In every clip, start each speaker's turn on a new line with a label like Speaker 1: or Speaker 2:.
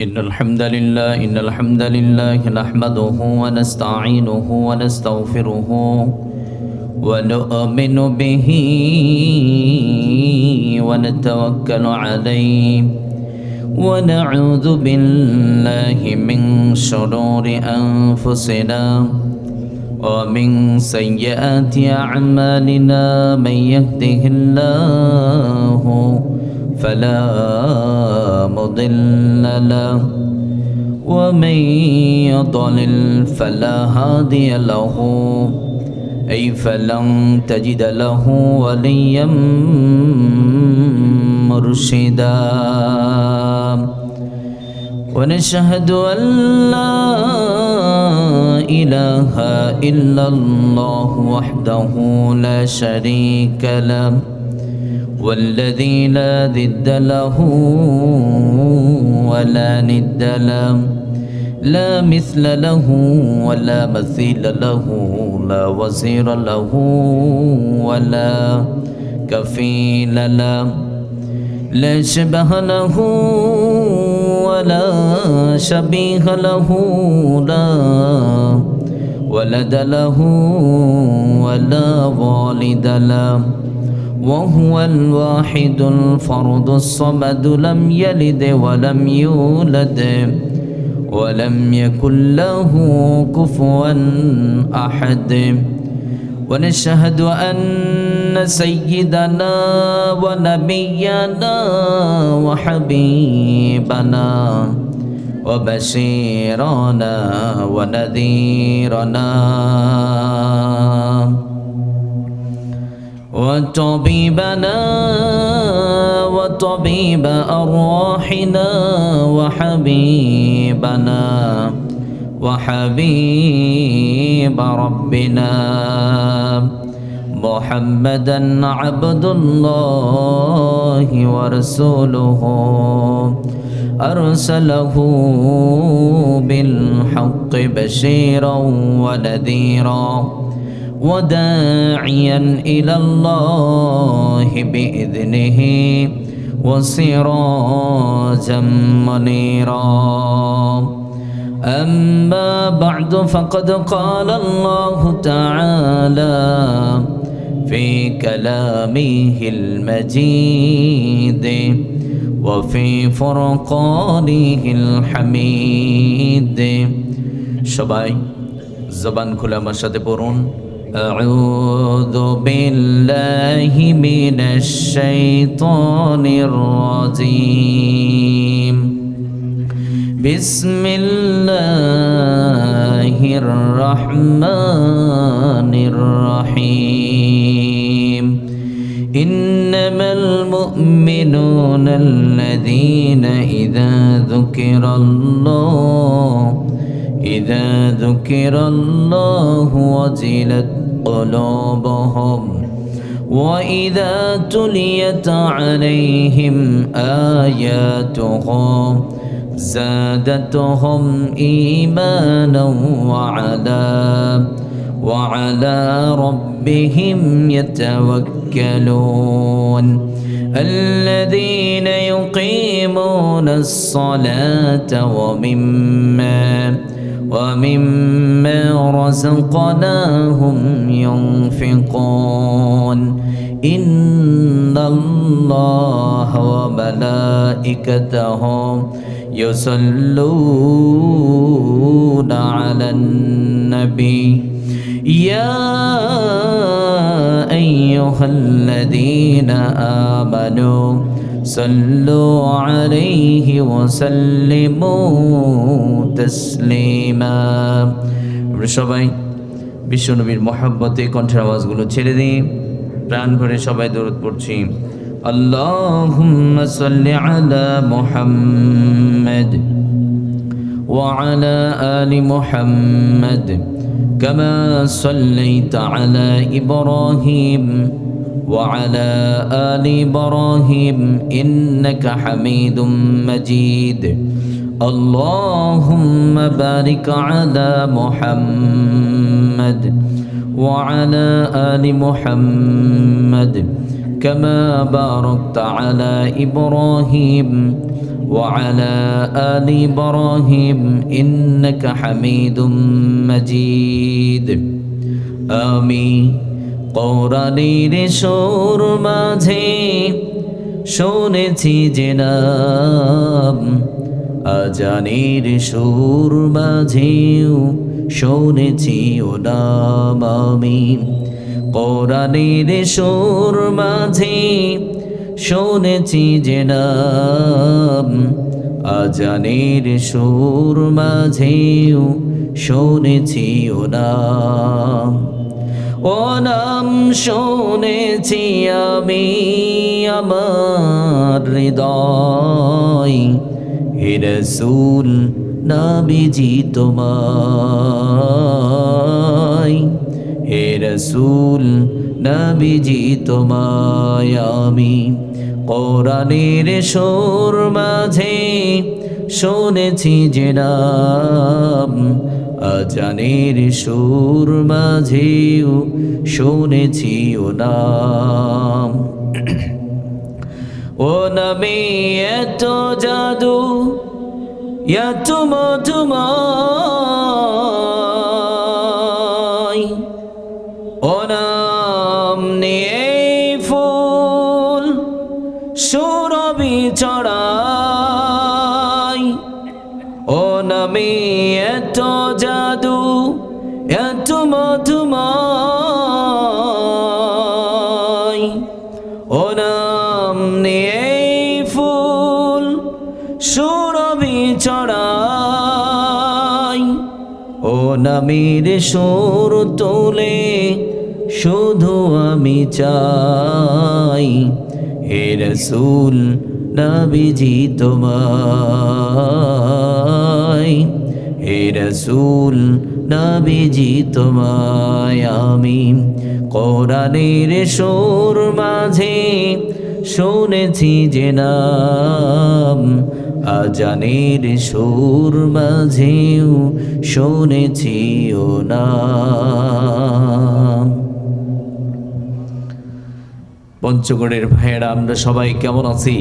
Speaker 1: إن الحمد لله نحمده ونستعينه ونستغفره ونؤمن به ونتوكل عليه ونعوذ بالله من شرور أنفسنا ومن سيئات أعمالنا من يهده الله فلا مضل له ومن يضلل فلا هادي له أي فلن تجد له وليا مرشدا ونشهد أن لا إله إلا الله وحده لا شريك له والذي لا ضد له ولا ند له لا مثل له ولا مثيل له لا وزير له ولا كفيل له لا شبه له ولا شبيه له لا ولد له ولا والد له وهو الواحد الفرد الصمد لم يلد ولم يولد ولم يكن له كفوا أحد ونشهد أن سيدنا ونبينا وحبيبنا وبشيرنا ونذيرنا وطبيبنا وطبيب أرواحنا وحبيبنا وحبيب ربنا محمدا عبد الله ورسوله أرسله بالحق بشيرا ونذيرا وداعيا إلى الله بإذنه وسراجا منيرا أما بعد فقد قال الله تعالى في كلامه المجيد وفي فرقانه الحميد সবাই জবান খুলে আমার সাথে পড়ুন أعوذ بالله من الشيطان الرجيم بسم الله الرحمن الرحيم إنما المؤمنون الذين إذا ذكر الله وجلت قلوبهم وإذا تليت عليهم آياته زادتهم إيمانا وعلى ربهم يتوكلون الذين يقيمون الصلاة ومما رزقناهم ينفقون إن الله وملائكته يصلون على النبي يا أيها الذين آمنوا صلوا عليه وسلموا تسليما সবাই বিশ্বনবীর মহব্বতে কণ্ঠের আওয়াজগুলো ছেড়ে দিই প্রাণ ভরে সবাই দরুদ পড়ছি আল্লাহুম্মা সাল্লি আলা মুহাম্মাদ ওয়া আলা আলি মুহাম্মাদ কামা সাল্লাইতা আলা ইব্রাহিম وعلى آل إبراهيم إنك حميد مجيد اللهم بارك على محمد وعلى آل محمد كما باركت على إبراهيم وعلى آل إبراهيم إنك حميد مجيد آمين কোরআনের সুর মাঝে শুনেছি যে নাম আজানের সুর মাঝেও শুনেছি ও নাম আমি কোরআনের সুর মাঝে শুনেছি যে নাম আজানের সুর মাঝেও শুনেছি ও নাম ও নাম শুনেছি আমি আমার হৃদয় হে রাসূল নবীজি তোমায় হে রাসূল নবীজি তোমায় আমি কোরআনের সুর মাঝে শুনেছি যে নাম আজানের সুর মাঝেও শুনেছি ও নাম ও নামে এত জাদু এত মধুময় ও নাম নিয়ে ফুল সুরভি চড়াই ও নামে এত জাদু এত মধুময় ও নাম নিয়ে ফুল সুরভি চড়াই ও নামের সুর তোলে শুধু আমি চাই হে রাসূল নবীজি তোমায় হে রাসূল নবীজি তোমায় আমি কোরআনের সুর মাঝে শুনেছি যে নাম আজানের সুর মাঝেও শুনেছি ও নাম পঞ্চগড়ের ভাইয়েরা আমরা সবাই কেমন আছি?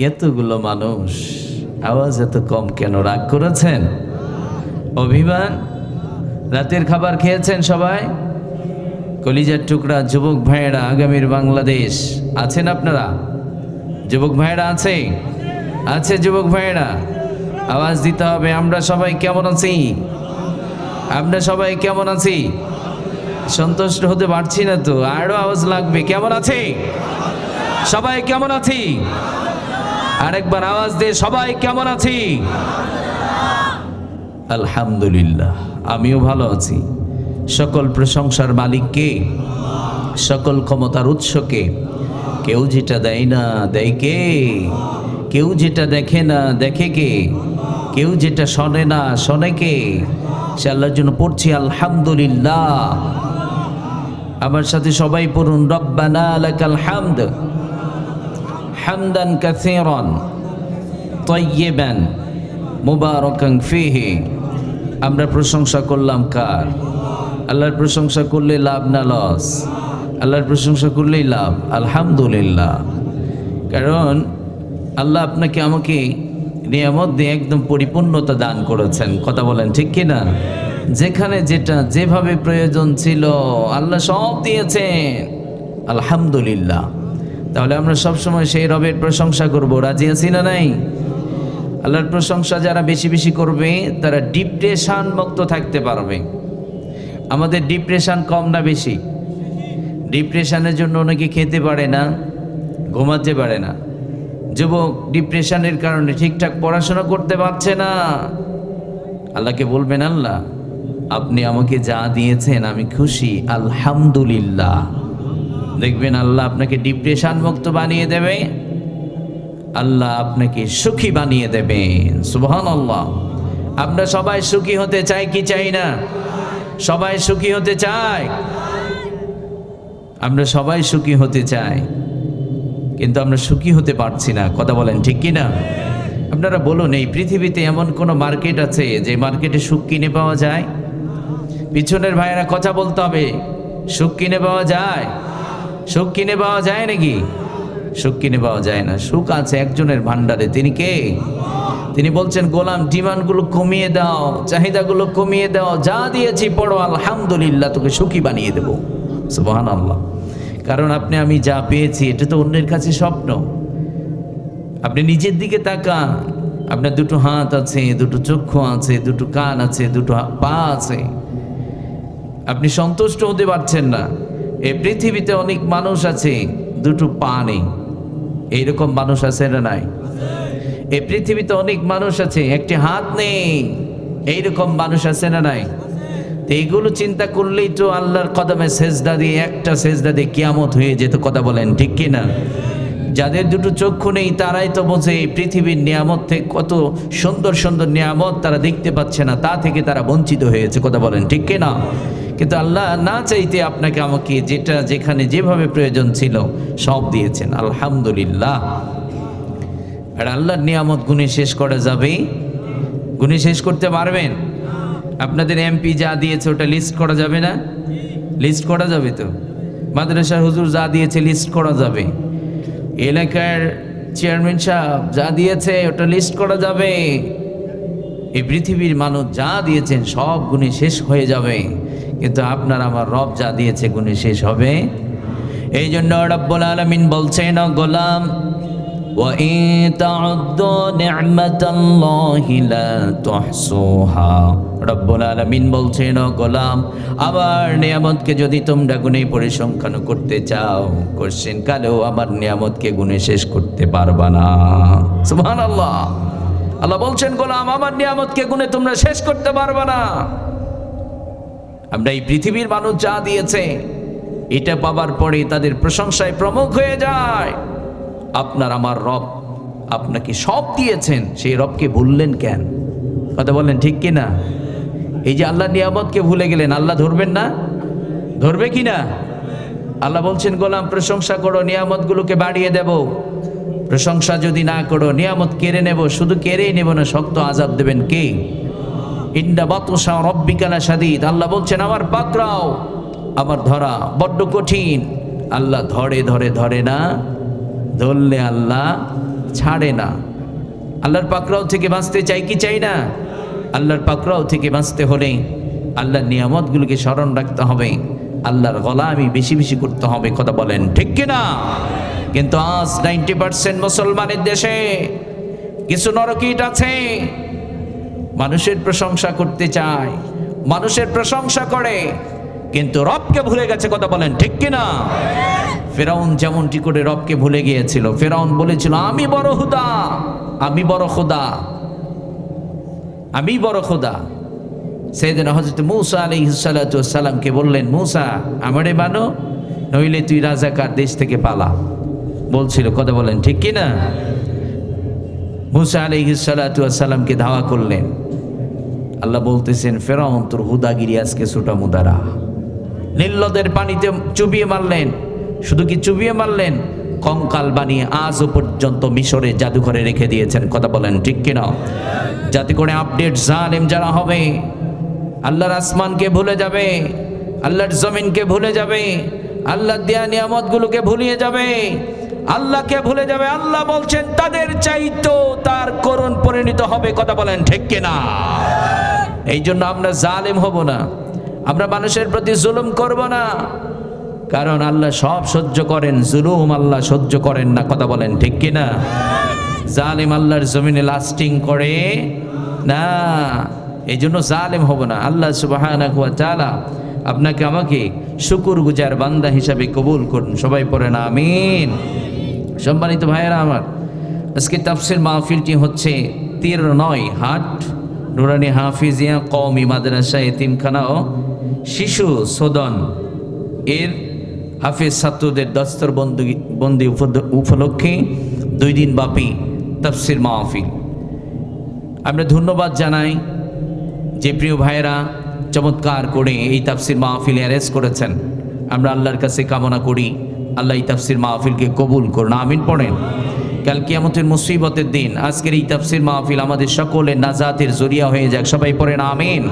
Speaker 1: এতগুলো মানুষ আওয়াজ এত কম কেন? রাগ করেছেন? অভিমান? রাতের খাবার খেয়েছেন সবাই? কলিজার টুকরা যুবক ভাইয়েরা, আগামীর বাংলাদেশ আছেন আপনারা? যুবক ভাইয়েরা আছে? আছে যুবক ভাইয়েরা? আওয়াজ দিতে হবে। আমরা সবাই কেমন আছি? আমরা সবাই কেমন আছি? সন্তুষ্ট হতে পারছি না তো, আরো আওয়াজ লাগবে। কেমন আছি? সবাই কেমন আছি? আরেকবার আওয়াজ দিয়ে সবাই কেমন আছি? আলহামদুলিল্লাহ, আমিও ভালো আছি। সকল প্রশংসার মালিক কে? সকল ক্ষমতার উৎস কে? কেউ যেটা দেয় না দেয় কে? কেউ যেটা দেখে না দেখে কে? কেউ যেটা শোনে না শোনে কে? সে আল্লাহর জন্য পড়ছি আলহামদুলিল্লাহ। আমার সাথে সবাই পড়ুন, রব্বানা লাকাল হামদ হামদান কাসীরান তাইয়্যিবান মুবারাকান ফীহি। আমরা প্রশংসা করলাম কার? আল্লাহর প্রশংসা করলে লাভ না লস? আল্লাহর প্রশংসা করলেই লাভ। আলহামদুলিল্লাহ, কারণ আল্লাহ আপনাকে আমাকে নিয়ামত দিয়ে একদম পরিপূর্ণতা দান করেছেন। কথা বলেন ঠিক কি না? যেখানে যেটা যেভাবে প্রয়োজন ছিল আল্লাহ সব দিয়েছেন। আলহামদুলিল্লাহ। তাহলে আমরা সবসময় সেই রবের প্রশংসা করব। রাজি আছি না নাই? আল্লাহর প্রশংসা যারা বেশি বেশি করবে তারা ডিপ্রেশন মুক্ত থাকতে পারবে। আমাদের ডিপ্রেশন কম না বেশি? ডিপ্রেশনের জন্য অনেকে খেতে পারে না, ঘুমাতে পারে না। যুবক ডিপ্রেশনের কারণে ঠিকঠাক পড়াশোনা করতে পারছে না। আল্লাহকে বলবেন, আল্লাহ আপনি আমাকে যা দিয়েছেন আমি খুশি, আলহামদুলিল্লাহ। দেখবেন আল্লাহ আপনাকে ডিপ্রেশন মুক্ত বানিয়ে দেবে, আল্লাহ আপনাকে সুখী বানিয়ে দেবেন। সুবহানাল্লাহ। আমরা সবাই সুখী হতে চাই কি চাই না? সবাই সুখী হতে চাই। আমরা সবাই সুখী হতে চাই, কিন্তু আমরা সুখী হতে পারছি না। কথা বলেন ঠিক কি না? আপনারা বলুন, এই পৃথিবীতে এমন কোনো মার্কেট আছে যে মার্কেটে সুখ কিনে পাওয়া যায়? পিছনের ভাইয়েরা কথা বলতে হবে। সুখ কিনে পাওয়া যায়? সুখ কিনে পাওয়া যায় নাকি? সুখ কিনে পাওয়া যায় না। সুখ আছে একজনের ভান্ডারে, তিনি কে? তিনি বলছেন, গোলাম ডিমান্ডগুলো কমিয়ে দাও, চাহিদাগুলো কমিয়ে দাও, যা দিয়েছি পড়ো আলহামদুলিল্লাহ, তোকে সুখী বানিয়ে দেবো। সুবহানাল্লাহ। কারণ আপনি আমি যা পেয়েছি এটা তো অন্যের কাছে স্বপ্ন। আপনি নিজের দিকে তাকান, আপনার দুটো হাত আছে, দুটো চক্ষু আছে, দুটো কান আছে, দুটো পা আছে, আপনি সন্তুষ্ট হতে পারছেন না। এই পৃথিবীতে অনেক মানুষ আছে দুটো পা নেই, এইরকম মানুষ আছে না নাই? এই পৃথিবীতে অনেক মানুষ আছে একটি হাত নেই, এইরকম মানুষ আছে না নাই? তো এইগুলো চিন্তা করলেই তো আল্লাহর কদমে সেজদা দিয়ে, একটা সেজদা দিয়ে কিয়ামত হয়ে যেত। কথা বলেন ঠিক কিনা? যাদের দুটো চক্ষু নেই তারাই তো বোঝে এই পৃথিবীর নিয়ামত থেকে, কত সুন্দর সুন্দর নিয়ামত তারা দেখতে পাচ্ছে না, তা থেকে তারা বঞ্চিত হয়েছে। কথা বলেন ঠিক কিনা? কিন্তু আল্লাহ না চাইতে আপনাকে আমাকে যেটা যেখানে যেভাবে প্রয়োজন ছিল সব দিয়েছেন, আলহামদুলিল্লাহ। আর আল্লাহর নিয়ামত গুণে শেষ করা যাবে? গুণে শেষ করতে পারবেন? আপনাদের এমপি যা দিয়েছে ওটা লিস্ট করা যাবে না? লিস্ট করা যাবে তো। মাদ্রাসার হুজুর যা দিয়েছে লিস্ট করা যাবে। এলাকার চেয়ারম্যান সাহেব যা দিয়েছে ওটা লিস্ট করা যাবে। এই পৃথিবীর মানুষ যা দিয়েছেন সব গুণে শেষ হয়ে যাবে, কিন্তু আপনার আমার রব যা দিয়েছে গুণে শেষ হবে। এই জন্য রব্বুল আলামিন বলছেন, গোলাম ওয়া ইন তাউদ্দু নি'মাতাল্লাহি লা তুহসুহা। রব্বুল আলামিন বলছেন, গোলাম আমার নিয়ামতকে যদি তোমরা গুণে পরিসংখ্যান করতে চাও, কোশ্চেন কালেও আমার নিয়ামতকে গুণে শেষ করতে পারবা না। সুবহানাল্লাহ। আল্লাহ বলছেন, গোলাম আমার নিয়ামতকে গুণে তোমরা শেষ করতে পারবা না। আমরা এই পৃথিবীর মানুষ যা দিয়েছে এটা পাবার পরে তাদের প্রশংসায় প্রমুখ হয়ে যায়। আপনার আমার রব আপনাকে সব দিয়েছেন, সেই রবকে ভুললেন কেন? কথা বলেন ঠিক কিনা? এই যে আল্লাহ নিয়ামতকে ভুলে গেলেন, আল্লাহ ধরবেন না? ধরবে কি না? আল্লাহ বলছেন, গোলাম প্রশংসা করো, নিয়ামতগুলোকে বাড়িয়ে দেব। প্রশংসা যদি না করো নিয়ামত কেড়ে নেব। শুধু কেড়েই নেব না, শক্ত আযাব দেবেন কে? ইন্না বাতশা রাব্বিকা লাশাদীদ। আল্লাহ বলছেন, আমার পাকড়াও, আমার ধরা বড্ড কঠিন। আল্লাহ ধরে ধরে ধরে না, ধরলে আল্লাহ ছাড়ে না। আল্লাহর পাকড়াও থেকে বাঁচতে চাই কি চাই না? আল্লাহর পাকড়াও থেকে বাঁচতে হলে আল্লাহর নিয়ামতগুলোকে স্মরণ রাখতে হবে, আল্লাহর গোলামি বেশি বেশি করতে হবে। কথা বলেন ঠিক কিনা? কিন্তু আজ 90% মুসলমানের দেশে কিছু নরকিট আছে, মানুষের প্রশংসা করতে চায়, মানুষের প্রশংসা করে, কিন্তু রবকে ভুলে গেছে। কথা বলেন ঠিক কিনা? ফেরাউন যেমনটি করে রবকে ভুলে গিয়েছিল। ফেরাউন বলেছিল, আমি বড় খোদা, আমি বড় খোদা, আমি বড় খোদা। সেদিন হযরত মূসা আলাইহিস সালাতু ওয়াস সালামকে বললেন, মূসা আমারে মানো, নইলে তুই রাজাকার দেশ থেকে পালা বলছিল। কথা বলেন ঠিক কিনা? মূসা আলাইহিস সালাতু ওয়াস সালামকে ধাওয়া করলেন। আল্লাহ বলতেছেন, ফেরাউন তোর হুদাগিরি আজকে ছোটা মুদারা। নীল নদের পানিতে চুবিয়ে মারলেন। শুধু কি চুবিয়ে মারলেন, কঙ্কাল বানিয়ে আজও পর্যন্ত মিশরে জাদুঘরে রেখে দিয়েছেন। কথা বলেন ঠিক কিনা? যাতে করে আপডেট জালেম যারা হবে আল্লাহর আসমানকে ভুলে যাবে, আল্লাহর জমিনকে ভুলে যাবে, আল্লাহর দেয়া নিয়ামতগুলোকে ভুলিয়ে যাবে, আল্লাহকে ভুলে যাবে। আল্লাহ বলছেন, তাদের চাইতো তার করুণ পরিণত হবে। কথা বলেন ঠিক কিনা? এই জন্য আমরা জালেম হব না, আমরা মানুষের প্রতি জুলুম করব না, কারণ আল্লাহ সব সহ্য করেন, জুলুম আল্লাহ সহ্য করেন না। কথা বলেন ঠিক কিনা? জালেম আল্লাহর জমিনে লাস্টিং করে না, এই জন্য জালেম হব না। আল্লাহ সুবহানাহু ওয়া তাআলা আপনাকে আমাকে শুকরগুজার বান্দা হিসাবে কবুল করুন। সবাই পড়েন আমিন। সম্মানিত ভাইয়েরা আমার, আজকে তাফসীর মাহফিলটি হচ্ছে 13 হাট নুরানি হাফিজিয়া কওমি মাদ্রাসা এতিমখানা ও শিশু সদন এর হাফিজ ছাত্রদের দস্তর বন্দি উপলক্ষে 2 দিন ব্যাপী তাফসীর মাহফিল। আমরা ধন্যবাদ জানাই যে প্রিয় ভাইয়েরা চমৎকার করে এই তাফসীর মাহফিল অ্যারেঞ্জ করেছেন। আমরা আল্লাহর কাছে কামনা করি আল্লাহ এই তাফসীর মাহফিলকে কবুল করুন। আমিন পড়েন। কাল কিয়ামতের মুসিবতের দিন আজকের এই তাফসীর মাহফিল আমাদের সকলের নাজাতের জরিয়া হয়ে যাক। সবাই পড়েন আমিন।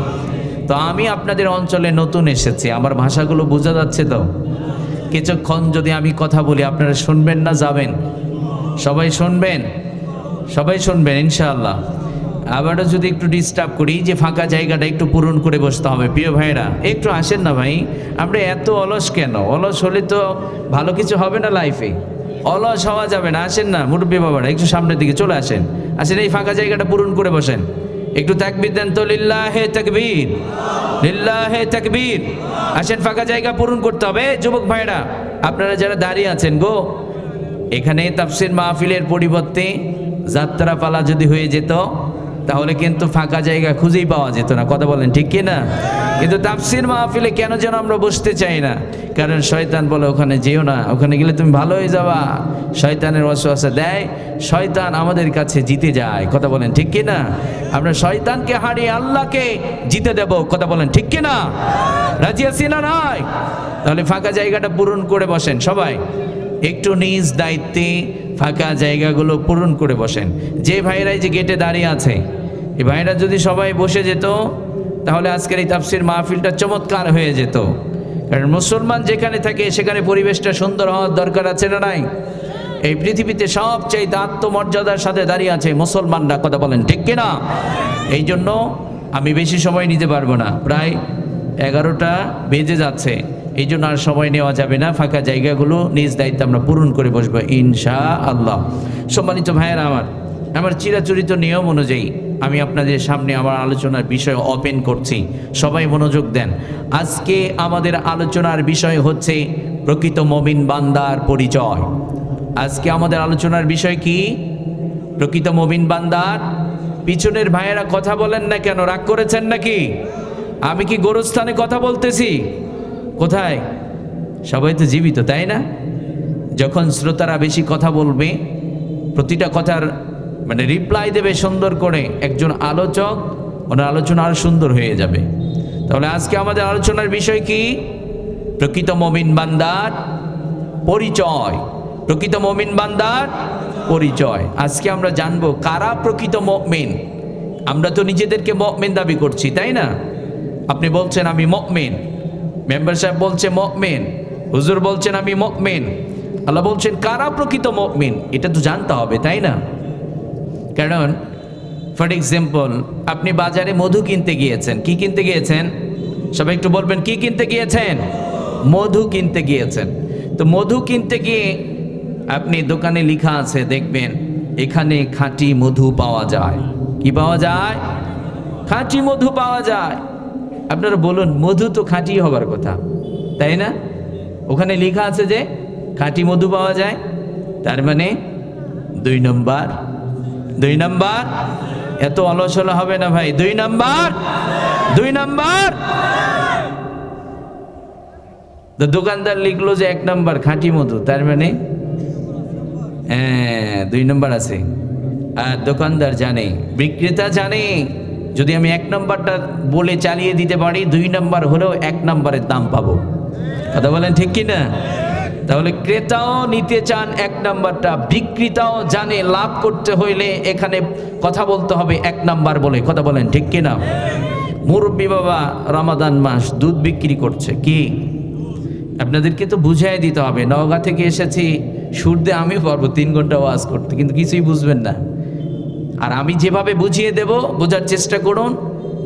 Speaker 1: তো আমি আপনাদের অঞ্চলে নতুন এসেছি, আমার ভাষাগুলো বোঝা যাচ্ছে তো? কিছুক্ষণ যদি আমি কথা বলি আপনারা শুনবেন না যাবেন? সবাই শুনবেন, সবাই শুনবেন ইনশাআল্লাহ। আবারও যদি একটু ডিস্টার্ব করি, যে ফাঁকা জায়গাটা একটু পূরণ করে বসতে হবে। প্রিয় ভাইরা একটু আসেন না ভাই, আমরা এত অলস কেন? অলস হলে তো ভালো কিছু হবে না লাইফে, অলস হওয়া যাবে না। আসেন না মুরব্বী বাবারা, একটু সামনের দিকে চলে আসেন, আসেন এই ফাঁকা জায়গাটা পূরণ করে বসেন। একটু তাকবীর দেন তো, লিল্লাহে তাকবীর, লিল্লাহে তাকবীর। আসেন ফাঁকা জায়গা পূরণ করতে হবে। যুবক ভাইরা আপনারা যারা দাঁড়িয়ে আছেন গো, এখানে তাফসীর মাহফিলের পরিবর্তে যাত্রাপালা যদি হয়ে যেত তাহলে কিন্তু ফাঁকা জায়গা খুঁজেই পাওয়া যেত না। কথা বলেন ঠিক কি না? কিন্তু তাফসীর মাহফিলে কেন যেন আমরা বসতে চাই না, কারণ শয়তান বলে ওখানে যেও না, ওখানে গেলে তুমি ভালো হয়ে যাবা। শয়তানের ওয়াসওয়াসা দেয়, শয়তান আমাদের কাছে জিতে যায়। কথা বলেন ঠিক কি না? আমরা শয়তানকে হারিয়ে আল্লাহকে জিতে দেব। কথা বলেন ঠিক কি না? রাজি আছি না নাই? তাহলে ফাঁকা জায়গাটা পূরণ করে বসেন সবাই, একটু নিজ দায়িত্বে ফাঁকা জায়গাগুলো পূরণ করে বসেন। যে ভাইরাই যে গেটে দাঁড়িয়ে আছে, এই ভাইরা যদি সবাই বসে যেত তাহলে আজকের এই তাফসীর মাহফিলটা চমৎকার হয়ে যেত। কারণ মুসলমান যেখানে থাকে সেখানে পরিবেশটা সুন্দর হওয়ার দরকার আছে না নাই? এই পৃথিবীতে সবচেয়ে আত্মমর্যাদার সাথে দাঁড়িয়ে আছে মুসলমানরা। কথা বলেন ঠিক কিনা? এই জন্য আমি বেশি সময় নিতে পারবো না, প্রায় 11টা বেজে যাচ্ছে, এই জন্য আর সময় নেওয়া যাবে না। ফাঁকা জায়গাগুলো নিজ দায়িত্বে আমরা পূরণ করে বসবো ইনশাআল্লাহ। সম্মানিত ভাইয়েরা আমার চিরাচরিত নিয়ম অনুযায়ী আমি আপনাদের সামনে আমার আলোচনার বিষয় ওপেন করছি, সবাই মনোযোগ দেন। আজকে আমাদের আলোচনার বিষয় হচ্ছে প্রকৃত মুমিন বান্দার পরিচয়। আজকে আমাদের আলোচনার বিষয় কি? প্রকৃত মুমিন বান্দার। পিছনের ভাইয়েরা কথা বলেন না কেন? রাগ করেছেন নাকি? আমি কি গোরস্থানে কথা বলতেছি? কোথায়? সবাই তো জীবিত, তাই না? যখন শ্রোতারা বেশি কথা বলবে, প্রতিটা কথার মানে রিপ্লাই দেবে সুন্দর করে একজন আলোচক, ওনার আলোচনা আরো সুন্দর হয়ে যাবে। তাহলে আজকে আমাদের আলোচনার বিষয় কি? প্রকৃত মুমিন বান্দার পরিচয়। প্রকৃত মুমিন বান্দার পরিচয়। আজকে আমরা জানবো কারা প্রকৃত মুমিন। আমরা তো নিজেদেরকে মুমিন দাবি করছি, তাই না? আপনি বলছেন আমি মুমিন, মেম্বার সাহেব বলছে মুমিন, হুজুর বলছেন আমি মুমিন, আল্লাহ বলছেন কারা প্রকৃত মুমিন, এটা তো জানতে হবে, তাই না? কারণ ফর এক্সাম্পল আপনি বাজারে মধু কিনতে গিয়েছেন। কি কিনতে গিয়েছেন? সবাই একটু বলবেন, কি কিনতে গিয়েছেন? মধু কিনতে গিয়েছেন। তো মধু কিনতে গিয়ে আপনি দোকানে লেখা আছে, দেখবেন এখানে খাঁটি মধু পাওয়া যায়। কি পাওয়া যায়? খাঁটি মধু পাওয়া যায়। আপনারা বলুন, মধু তো খাঁটি হবার কথা, তাই না? ওখানে লেখা আছে যে খাঁটি মধু পাওয়া যায়, তার মানে 2 নম্বর। 2 নম্বর। এত অলসলা হবে না ভাই। 2 নম্বর, 2 নম্বর। তো দোকানদার লিখলো যে 1 নম্বর খাঁটি মধু, তার মানে 2 নম্বর আছে। আর দোকানদার জানে, বিক্রেতা জানে, যদি আমি 1 নম্বরটা বলে চালিয়ে দিতে পারি, 2 নম্বর হলেও 1 নম্বরের দাম পাবো। কথা বলেন ঠিক কি না? তাহলে ক্রেতাও নিতে চান 1 নম্বরটা, বিক্রেতাও জানে লাভ করতে হইলে এখানে কথা বলতে হবে 1 নম্বর বলে। কথা বলেন ঠিক কি না? মুরব্বী বাবা রমাদান মাস দুধ বিক্রি করছে। কি আপনাদেরকে তো বুঝাই দিতে হবে। নওগাঁ থেকে এসেছি, সুর দিয়ে আমি পারবো 3 ঘন্টা ওয়াজ করতে, কিন্তু কিছুই বুঝবেন না। আর আমি যেভাবে বুঝিয়ে দেব বোঝার চেষ্টা করুন,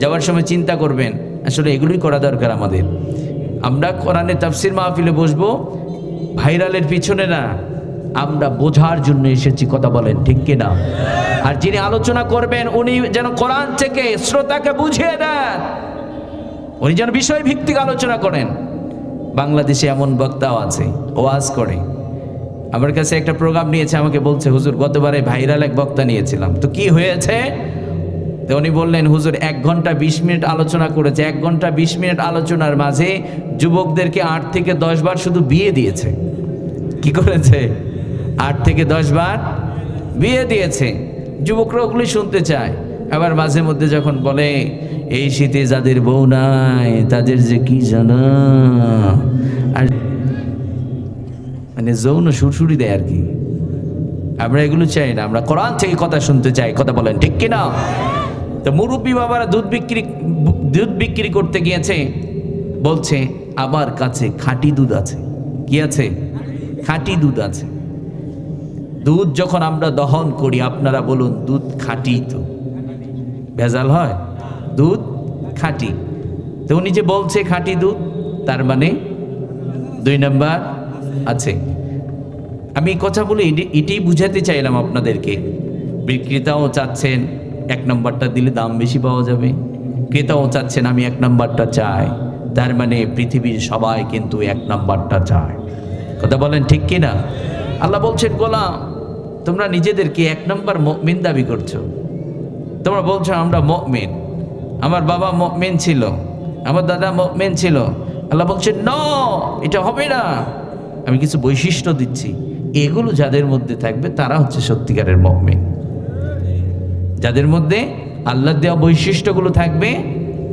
Speaker 1: যাওয়ার সময় চিন্তা করবেন আসলে এগুলোই করা দরকার আমাদের। আমরা কোরআনের তাফসীর মাহফিলে বসবো ভাইরালের পিছনে না, আমরা বোঝার জন্য এসেছি। কথা বলেন ঠিক কিনা? আর যিনি আলোচনা করবেন উনি যেন কোরআন থেকে শ্রোতাকে বুঝিয়ে দেন, উনি যেন বিষয় ভিত্তিক আলোচনা করেন। বাংলাদেশে এমন বক্তাও আছে, ওয়াজ করে। আমার কাছে একটা প্রোগ্রাম নিয়েছে, আমাকে বলছে হুজুর গতবারে ভাইরাল এক বক্তা নিয়েছিলাম, তো কি হয়েছে? তো উনি বললেন হুজুর 1 ঘন্টা 20 মিনিট আলোচনা করেছে। 1 ঘন্টা 20 মিনিট আলোচনার মাঝে যুবকদেরকে 8 থেকে 10 বার শুধু বিয়ে দিয়েছে। কি করেছে? 8 থেকে 10 বার বিয়ে দিয়েছে। যুবকরা ওগুলি শুনতে চায়। আবার মাঝে মধ্যে যখন বলে এই শীতে যাদের বউ নাই তাদের যে কি জানা, আর মানে যৌন সুরসুরি দেয় আর কি। আমরা এগুলো চাই না, আমরা কোরআন থেকে কথা শুনতে চাই। কথা বলেন ঠিক কিনা? তো মুরব্বী বাবারা দুধ বিক্রি করতে গিয়েছে, বলছে আমার কাছে খাঁটি দুধ আছে। কি আছে? খাঁটি দুধ আছে। দুধ যখন আমরা দহন করি, আপনারা বলুন দুধ খাঁটি তো ভেজাল হয়? দুধ খাঁটি তো উনি যে বলছে খাঁটি দুধ, তার মানে 2 নাম্বার আছে। আমি কথা বলে এটাই বুঝাতে চাইলাম আপনাদেরকে। বিক্রেতাও চাচ্ছেন 1 নাম্বারটা দিলে দাম বেশি পাওয়া যাবে, ক্রেতাও চাচ্ছেন আমি 1 নাম্বারটা চাই, তার মানে পৃথিবীর সবাই কিন্তু 1 নাম্বারটা চায়। কথা বলেন ঠিক কিনা? আল্লাহ বলছেন গোলাম, তোমরা নিজেদেরকে 1 নাম্বার মুমিন দাবি করছো, তোমরা বলছো আমরা মুমিন, আমার বাবা মুমিন ছিল, আমার দাদা মুমিন ছিল। আল্লাহ বলছেন ন, এটা হবে না। আমি কিছু বৈশিষ্ট্য দিচ্ছি, এগুলো যাদের মধ্যে থাকবে তারা হচ্ছে সত্যিকারের মুমিন। যাদের মধ্যে আল্লাহ দেওয়া বৈশিষ্ট্যগুলো থাকবে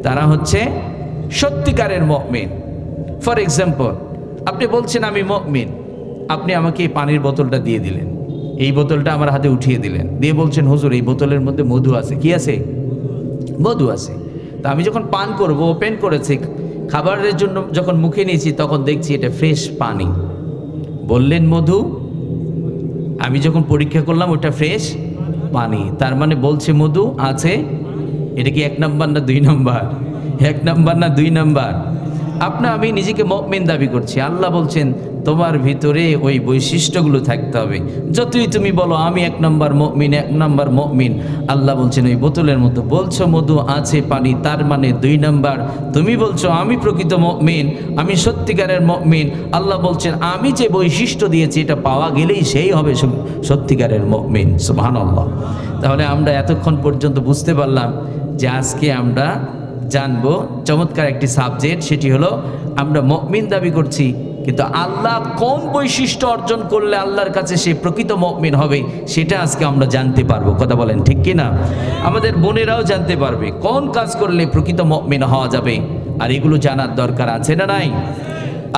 Speaker 1: তারা হচ্ছে সত্যিকারের মুমিন। ফর এক্সাম্পল, আপনি বলছেন আমি মুমিন, আপনি আমাকে এই পানির বোতলটা দিয়ে দিলেন, এই বোতলটা আমার হাতে উঠিয়ে দিলেন, দিয়ে বলছেন হুজুর এই বোতলের মধ্যে মধু আছে। কি আছে? মধু আছে। তা আমি যখন পান করব, ওপেন করেছি, খাবারের জন্য যখন মুখে নিয়েছি তখন দেখছি এটা ফ্রেশ পানি। বললেন মধু, আমি যখন পরীক্ষা করলাম ওটা ফ্রেশ পানি, তার মানে বলছে মধু আছে। এটা কি 1 নাম্বার না 2 নাম্বার? 1 নাম্বার না 2 নাম্বার? আমি নিজেকে মুমিন দাবি করছি, আল্লাহ বলছেন তোমার ভিতরে ওই বৈশিষ্ট্যগুলো থাকতে হবে। যতই তুমি বলো আমি 1 নাম্বার মুমিন, 1 নাম্বার মুমিন, আল্লাহ বলছেন ওই বোতলের মতো বলছো মধু আছে পানি, তার মানে 2 নাম্বার। তুমি বলছো আমি প্রকৃত মুমিন, আমি সত্যিকারের মুমিন, আল্লাহ বলছেন আমি যে বৈশিষ্ট্য দিয়েছি এটা পাওয়া গেলেই সেই হবে সত্যিকারের মুমিন। সুবহানাল্লাহ। তাহলে আমরা এতক্ষণ পর্যন্ত বুঝতে পারলাম যে আজকে আমরা জানবো চমৎকার একটি সাবজেক্ট, সেটি হলো আমরা মুমিন দাবি করছি, কিন্তু আল্লাহ কোন বৈশিষ্ট্য অর্জন করলে আল্লাহর কাছে সে প্রকৃত মুমিন হবে সেটা আজকে আমরা জানতে পারবো। কথা বলেন ঠিক কিনা? আমাদের বোনেরাও জানতে পারবে কোন কাজ করলে প্রকৃত মুমিন হওয়া যাবে, আর এগুলো জানার দরকার আছে না নাই?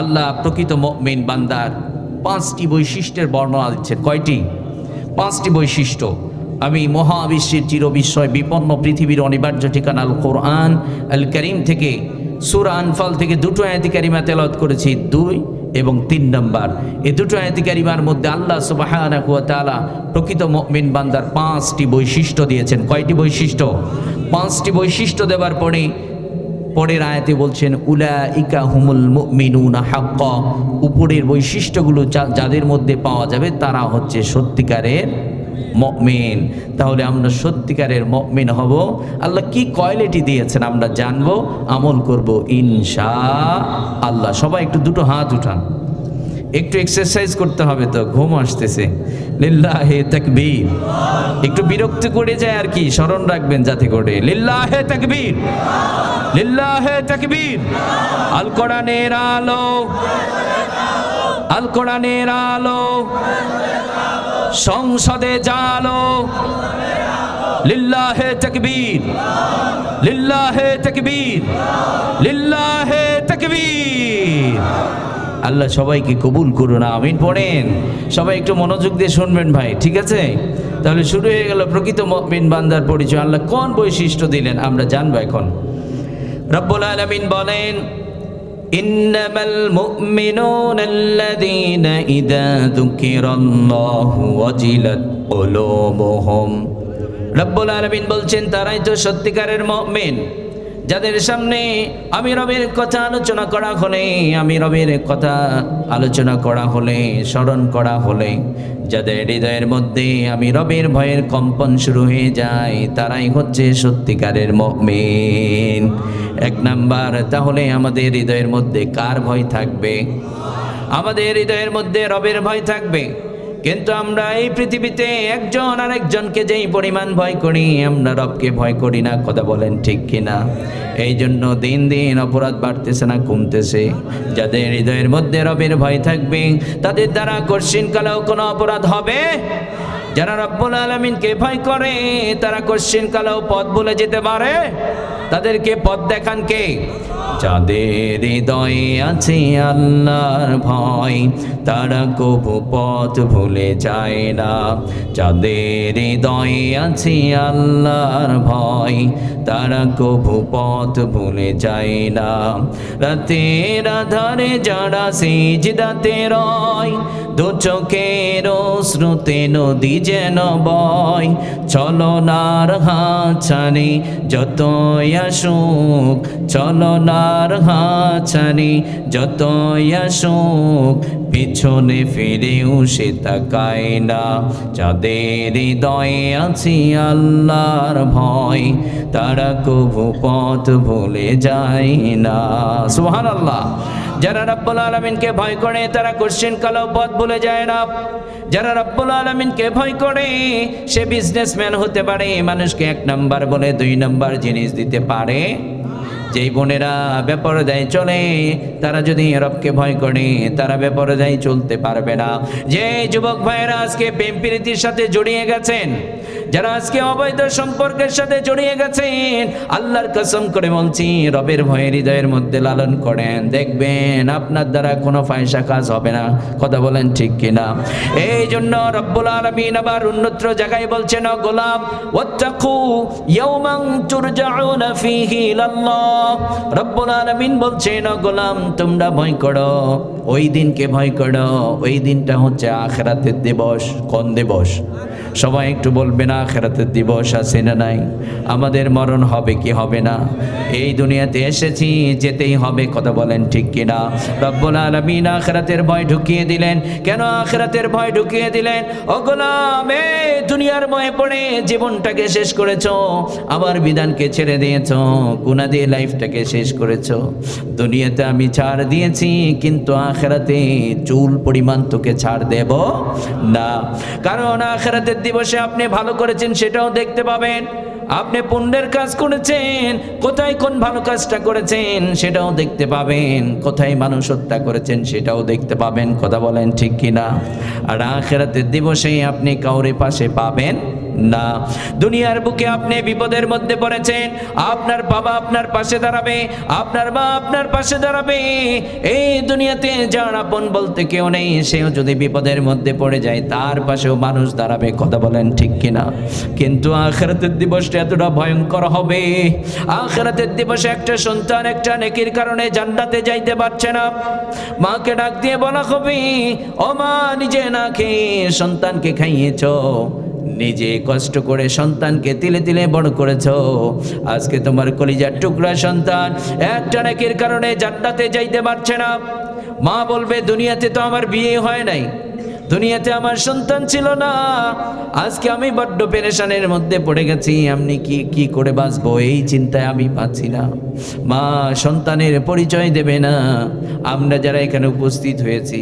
Speaker 1: আল্লাহ প্রকৃত মুমিন বান্দার 5টি বৈশিষ্ট্যের বর্ণনা দিচ্ছেন। কয়টি? 5টি বৈশিষ্ট্য। আমি মহাবিশ্বের চিরবিস্ময় বিপন্ন পৃথিবীর অনিবার্য ঠিকানা আল কোরআন আল করিম থেকে সূরা আনফাল থেকে 2টো আয়াতে কারিমা তেলাওয়াত করেছি, 2 এবং 3 নাম্বার। এই 2টো আয়াতে কারিমার মধ্যে আল্লাহ সুবহানাহু ওয়া তাআলা প্রকৃত মুমিন বান্দার 5টি বৈশিষ্ট্য দিয়েছেন। কয়টি বৈশিষ্ট্য? 5টি বৈশিষ্ট্য দেওয়ার পরের আয়াতে বলছেন উলাইকা হুমুল মুমিনুনা হাক্কা। উপরের বৈশিষ্ট্যগুলো যাদের মধ্যে পাওয়া যাবে তারা হচ্ছে সত্যিকারের মুমিন। তাহলে আমরা সত্যিকারের মুমিন হব। আল্লাহ কি কোয়ালিটি দিয়েছেন আমরা জানবো, আমল করব ইনশাআল্লাহ। সবাই একটু 2টো হাত উঠান, একটু এক্সারসাইজ করতে হবে তো, ঘুম আসতেছে। লিল্লাহে তাকবীর। একটু বিরক্তি করে যায় আর কি, স্মরণ রাখবেন যাতে করে লিল্লাহে তাকবীর, লিল্লাহে তাকবীর। আল কোরআনের আলো, আল কোরআনের আলো, সংসদে জালো, লিল্লাহে তাকবীর, লিল্লাহে তাকবীর, লিল্লাহে তাকবীর। আল্লাহ সবাইকে কবুল করুন, আমিন পড়েন। সবাই একটু মনোযোগ দিয়ে শুনবেন ভাই, ঠিক আছে? তাহলে শুরু হয়ে গেল প্রকৃত মুমিন বান্দার পরিচয়। আল্লাহ কোন বৈশিষ্ট্য দিলেন আমরা জানবো এখন। রব্বুল আলামিন বলেন ইন্নামাল মুমিনুনা আল্লাযীনা ইযা যুকিরাল্লাহু ওয়াজিলাত কুলুবুহুম। রব্বুল আলামিন বলছেন তারাই তো সত্যিকারের মুমিন, যাদের সামনে আমি রবের কথা আলোচনা করা হলে, আমি রবের কথা আলোচনা করা হলে, স্মরণ করা হলে, যাদের হৃদয়ের মধ্যে আমি রবের ভয়ের কম্পন শুরু হয়ে যায়, তারাই হচ্ছে সত্যিকারের মুমিন। 1 নাম্বার, তাহলে আমাদের হৃদয়ের মধ্যে কার ভয় থাকবে? আমাদের হৃদয়ের মধ্যে রবের ভয় থাকবে। কিন্তু আমরা এই পৃথিবীতে একজন আরেকজনকে যেই পরিমাণ ভয় করি, আমরা রবকে ভয় করি না। কথা বলেন ঠিক কিনা? এই জন্য দিন দিন অপরাধ বাড়তেছে না কমতেছে? যাদের হৃদয়ের মধ্যে রবের ভয় থাকবে তাদের দ্বারা কঠিন কালেও কোনো অপরাধ হবে। যারা রব্বুল আলামিনকে ভয় করে তারা কঠিন কালেও পথ ভুলে যেতে পারে। তাদেরকে পথ দেখান কে? যাদের হৃদয়ে আছে আল্লাহর ভয়, তারা কবু পথ ভুলে যায় না। যাদের হৃদয়ে আছে আল্লাহর ভয়, তারা কবু পথ ভুলে যায় না। রাতের আধারে যারা সিজদাতে রয়, দু চোখের অশ্রুতে নদী যেন বয়। চলনার হাতছানি যতই আসুক, চলনার হাতছানি যতই আসুক, পিছনে ফিরেও সে তাকায় না। যাদের হৃদয়ে আছে আল্লাহর ভয়, তারা কবু পথ ভুলে যায় না। সুবহানাল্লাহ। যারা রব্বুল আলামিনকে ভয় করে তারা কোশ্চেন কালেও পথ ভুলে যায় না। যারা রব্বুল আলামিনকে ভয় করে সে বিজনেসম্যান হতে পারে, মানুষকে 1 নাম্বার বলে 2 নাম্বার জিনিস দিতে পারে। যেই বোনেরা বেপরদায় চলে তারা যদি রবকে ভয় করে তারা বেপরদায় চলতে পারবে না। যে যুবক ভাইয়েরা আজকে প্রেম প্রীতির সাথে জড়িয়ে গেছেন, যারা আজকে অবৈধ সম্পর্কের সাথে জড়িয়ে গেছেন, আল্লাহর কসম করে বলছি রবের ভয়ে হৃদয়ের মধ্যে লালন করেন, দেখবেন আপনার দ্বারা কোনো ফায়সা কাজ হবে না। কথা বলেন ঠিক কিনা? এই জন্য রব্বুল আলামিন আবার অন্যত্র জায়গায় বলছেন, ও গোলাম ওয়াত্তাকু ইয়াওমান তুরজাউনা ফীহি ইলাল্লাহ। রব্বুল আলামিন বলছেন, ও গোলাম তোমরা ভয় করো, ওই দিনকে ভয় করো, ওই দিনটা হচ্ছে আখিরাতের দিবস। কোন দিবস? সবাই একটু বলবেন আখিরাতের দিবস আছে না নাই? আমাদের মরণ হবে কি হবে না? এই দুনিয়াতে এসেছি, যেতেই হবে। কথা বলেন ঠিক কিনা? রব্বুল আলামিন আখিরাতের ভয় ঢুকিয়ে দিলেন। কেন আখিরাতের ভয় ঢুকিয়ে দিলেন? ও গোলাম, এই দুনিয়ার ভয়ে পড়ে জীবনটাকে শেষ করেছো, আবার বিধানকে ছেড়ে দিয়েছো, গুনাহ দিয়ে লাইফটাকে শেষ করেছো। দুনিয়াতে আমি ছাড় দিয়েছি, কিন্তু আখিরাতে চুল পরিমাণ তোকে ছাড় দেব না। কারণ আখিরাতের দিবসে আপনি ভালো করেছেন সেটাও দেখতে পাবেন, আপনি পুণ্যের কাজ করেছেন, কোথায় কোন ভালো কাজটা করেছেন সেটাও দেখতে পাবেন, কোথায় মানুষ হত্যা করেছেন সেটাও দেখতে পাবেন। কথা বলেন ঠিক কিনা? আর আখিরাতের দিবসে আপনি কাউরে পাশে পাবেন না। দুনিয়ার বুকে আপনি বিপদের মধ্যে পড়েছেন, আপনার বাবা আপনার পাশে দাঁড়াবে, আপনার মা আপনার পাশে দাঁড়াবে। এই দুনিয়াতে যার আপন বলতে কেউ নেই, সেও যদি বিপদের মধ্যে পড়ে যায় তার পাশেও মানুষ দাঁড়াবে। কথা বলেন ঠিক কিনা? কিন্তু আখিরাতের দিবসটা এতটা ভয়ঙ্কর হবে। আখিরাতের দিবসে একটা সন্তান একটা নেকির কারণে জান্নাতে যাইতে পারছে না। মাকে ডাক দিয়ে বলা হবে, ও মা, নিজে না খেয়ে সন্তানকে খাইয়েছো, নিজে কষ্ট করে সন্তানকে তিলে তিলে বড় করেছো, আজকে তোমার কলিজার টুকরা সন্তান একটা নেকির কারণে জান্নাতে যাইতে পারছে না। মা বলবে, দুনিয়াতে তো আমার বিয়ে হয় নাই, দুনিয়াতে আমার সন্তান ছিল না, আজকে আমি বড্ড পেরেশানের মধ্যে পড়ে গেছি, আমি কি করে বাঁচবো এই চিন্তায় আমি পাচ্ছি না। মা সন্তানের পরিচয় দেবে না। আমরা যারা এখানে উপস্থিত হয়েছি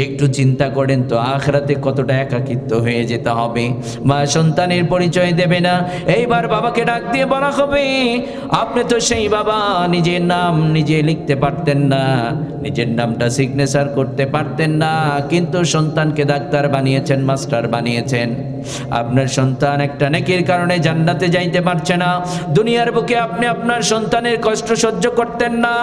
Speaker 1: একটু চিন্তা করেন তো, আখিরাতে কতটা একাকিত্ব হয়ে যেতে হবে। মা সন্তানের পরিচয় দেবে না। এইবার বাবাকে ডাক দিয়ে বলা হবে, আপনি তো সেই বাবা, নিজের নাম নিজে লিখতে পারতেন না, নিজের নামটা সিগনেচার করতে পারতেন না, কিন্তু সন্তানকে ডাক্তার বানিয়েছেন, মাস্টার বানিয়েছেন। আপনার সন্তান একটা নেকির কারণে জান্নাতে যাইতে পারছে না। দুনিয়ার বুকে আপনি আপনার সন্তানের কষ্ট সহ্য করতেন না,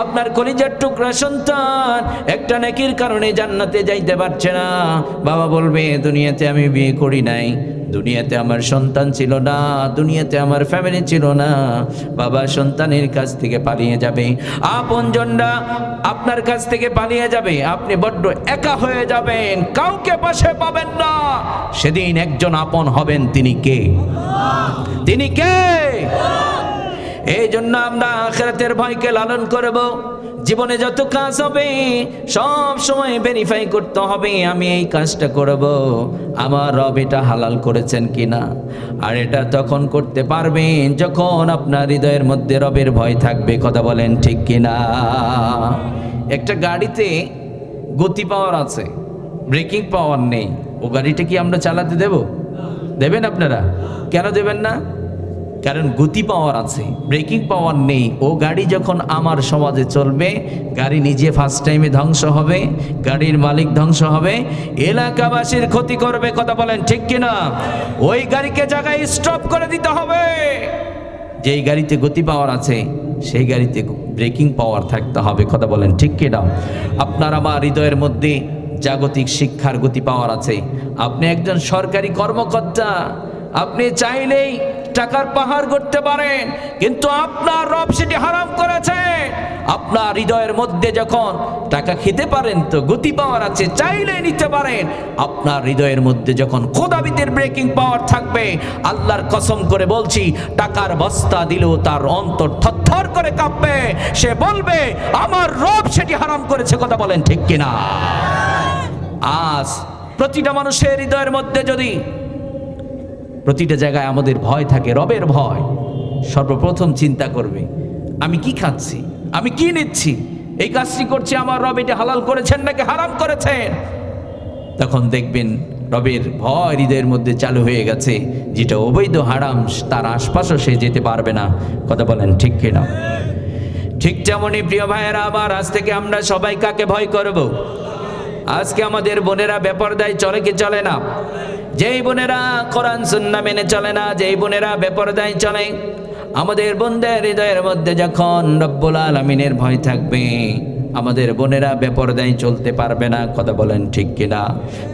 Speaker 1: আপনার কলিজার টুকরা সন্তান একটা নেকির কারণে জান্নাতে যাইতে পারছে না। বাবা বলবে, দুনিয়াতে আমি বিয়ে করি নাই, দুনিয়াতে আমার সন্তান ছিল না, দুনিয়াতে আমার ফ্যামিলি ছিল না। বাবা সন্তানের কাছ থেকে পালিয়ে যাবে, আপনজনরা আপনার কাছ থেকে পালিয়ে যাবে, আপনি বড্ড একা হয়ে যাবেন, কাউকে পাশে পাবেন না। সেদিন একজন আপন হবেন, তিনি কে? তিনি কে? এই জন্য আমরা আখিরাতের ভয়কে লালন করব। জীবনে যত কাজ হবে সব সময় ভেরিফাই করতে হবে, আমি এই কাজটা করব, আমার রব এটা হালাল করেছেন কিনা। আর এটা তখন করতে পারবেন যখন আপনার হৃদয়ের মধ্যে রবের ভয় থাকবে। কথা বলেন ঠিক কিনা? একটা গাড়িতে গতি পাওয়ার আছে, ব্রেকিং পাওয়ার নেই, ও গাড়িটা কি আমরা চালাতে দেব? দেবেন আপনারা? কেন দেবেন না? কারণ গতি পাওয়ার আছে, ব্রেকিং পাওয়ার নেই। ও গাড়ি যখন আমার সমাজে চলবে, গাড়ি নিজে ফার্স্ট টাইমে ধ্বংস হবে, গাড়ির মালিক ধ্বংস হবে, এলাকাবাসীর ক্ষতি করবে। কথা বলেন ঠিক কিনা? ওই গাড়িকে জায়গায় স্টপ করে দিতে হবে। যেই গাড়িতে গতি পাওয়ার আছে সেই গাড়িতে ব্রেকিং পাওয়ার থাকতে হবে। কথা বলেন ঠিক কিনা? আপনার আমার হৃদয়ের মধ্যে জাগতিক শিক্ষার গতি পাওয়ার আছে। আপনি একজন সরকারি কর্মকর্তা, আপনি চাইলেই টাকার পাহাড় করতে পারেন, কিন্তু আপনার রব সেটি হারাম করেছে। আপনার হৃদয়ের মধ্যে যখন টাকা খেতে পারেন তো গতি পাওয়ার আছে, চাইলে নিতে পারেন। আপনার হৃদয়ের মধ্যে যখন খোদাবিদের ব্রেকিং পাওয়ার থাকবে, আল্লাহর কসম করে বলছি, টাকার বস্তা দিলেও তার অন্তর থরথর করে কাঁপবে। সে বলবে আমার রব সেটি হারাম করেছে। কথা বলেন ঠিক কিনা? আজ প্রতিটা মানুষের হৃদয়ের মধ্যে যদি প্রতিটা জায়গায় আমাদের ভয় থাকে, রবের ভয়, সর্বপ্রথম চিন্তা করবে আমি কি খাচ্ছি, আমি কি নিচ্ছি, এই কাজটি করছি, আমার রব এটা হালাল করেছেন নাকি হারাম করেছেন। তখন দেখবেন রবের ভয় হৃদয়ের মধ্যে চালু হয়ে গেছে। যেটা অবৈধ হারাম তার আশপাশও সে যেতে পারবে না। কথা বলেন ঠিক কিনা? ঠিক যেমনই প্রিয় ভাইয়েরা আমার, আজ থেকে আমরা সবাই কাকে ভয় করব? আজকে আমাদের বোনেরা বেপরদায় চলে কি চলে না? যেই বোনেরা কোরআন সুন্নাহ মেনে চলে না, যেই বোনেরা বেপরদায় চলে, আমাদের বোনদের হৃদয়ের মধ্যে যখন রব্বুল আলামিনের ভয় থাকবে, আমাদের বোনেরা বেপরদায় চলতে পারবে না। কথা বলেন ঠিক কিনা?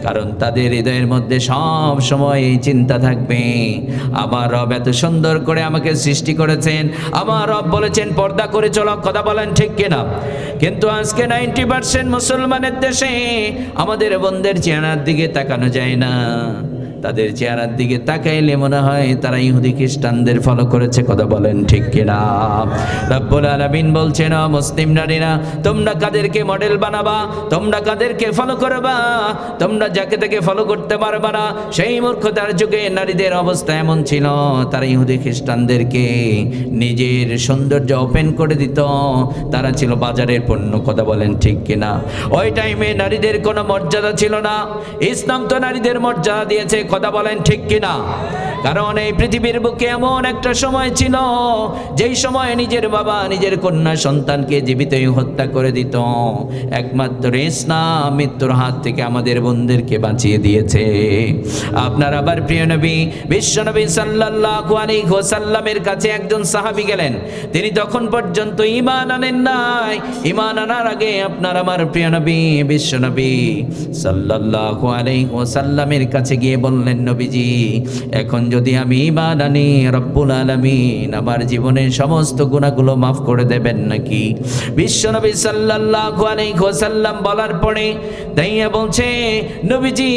Speaker 1: কারণ তাদের হৃদয়ের মধ্যে সব সময় এই চিন্তা থাকবে, আমার রব এত সুন্দর করে আমাকে সৃষ্টি করেছেন, আমার রব বলেছেন পর্দা করে চলো। কথা বলেন ঠিক কিনা? কিন্তু আজকে 90% মুসলমানের দেশে আমাদের বোনদের চেহারার দিকে তাকানো যায় না। তাদের চেহারার দিকে তাকাইলে মনে হয় তারা ইহুদি খ্রিস্টানদের ফলো করেছে। কথা বলেন ঠিক কিনা? রব্বুল আলামিন বলছেন, মুসলিম নারীরা তোমরা কাদেরকে মডেল বানাবা, তোমরা কাদেরকে ফলো করবা, তোমরা যাকে তাকে ফলো করতে পারবা না। সেই মূর্খতার যুগে নারীদের অবস্থা এমন ছিল, তারা ইহুদি খ্রিস্টানদেরকে নিজের সৌন্দর্য ওপেন করে দিত। তারা ছিল বাজারের পণ্য। কথা বলেন ঠিক কিনা? ওই টাইমে নারীদের কোনো মর্যাদা ছিল না। ইসলাম তো নারীদের মর্যাদা দিয়েছে। কথা বলেন ঠিক কিনা? কারণ এই পৃথিবীর বুকে এমন একটা সময় ছিল, যেই সময় নিজের বাবা নিজের কন্যা সন্তানকে জীবিতই হত্যা করে দিত। একমাত্র ইসলাম মৃত্যুর হাত থেকে আমাদের বোনদেরকে বাঁচিয়ে দিয়েছে। আপনার আবার প্রিয় নবী বিশ্বনবী সাল্লাল্লাহু আলাইহি ওয়াসাল্লামের কাছে একজন সাহাবী গেলেন। তিনি তখন পর্যন্ত ঈমান আনেন নাই। ঈমান আনার আগে আপনার আমার প্রিয় নবী বিশ্বনবী সাল্লাল্লাহু আলাইহি ওয়াসাল্লামের কাছে গিয়ে বললেন, নবীজি এখন যদি আমি ঈমান আনি, রব্বুল আলামিন আমার জীবনের সমস্ত গুনাহগুলো মাফ করে দেবেন নাকি? বিশ্বনবী সাল্লাল্লাহু আলাইহি ওয়াসাল্লাম বলার পরে দাইয়া বলছে, নবীজি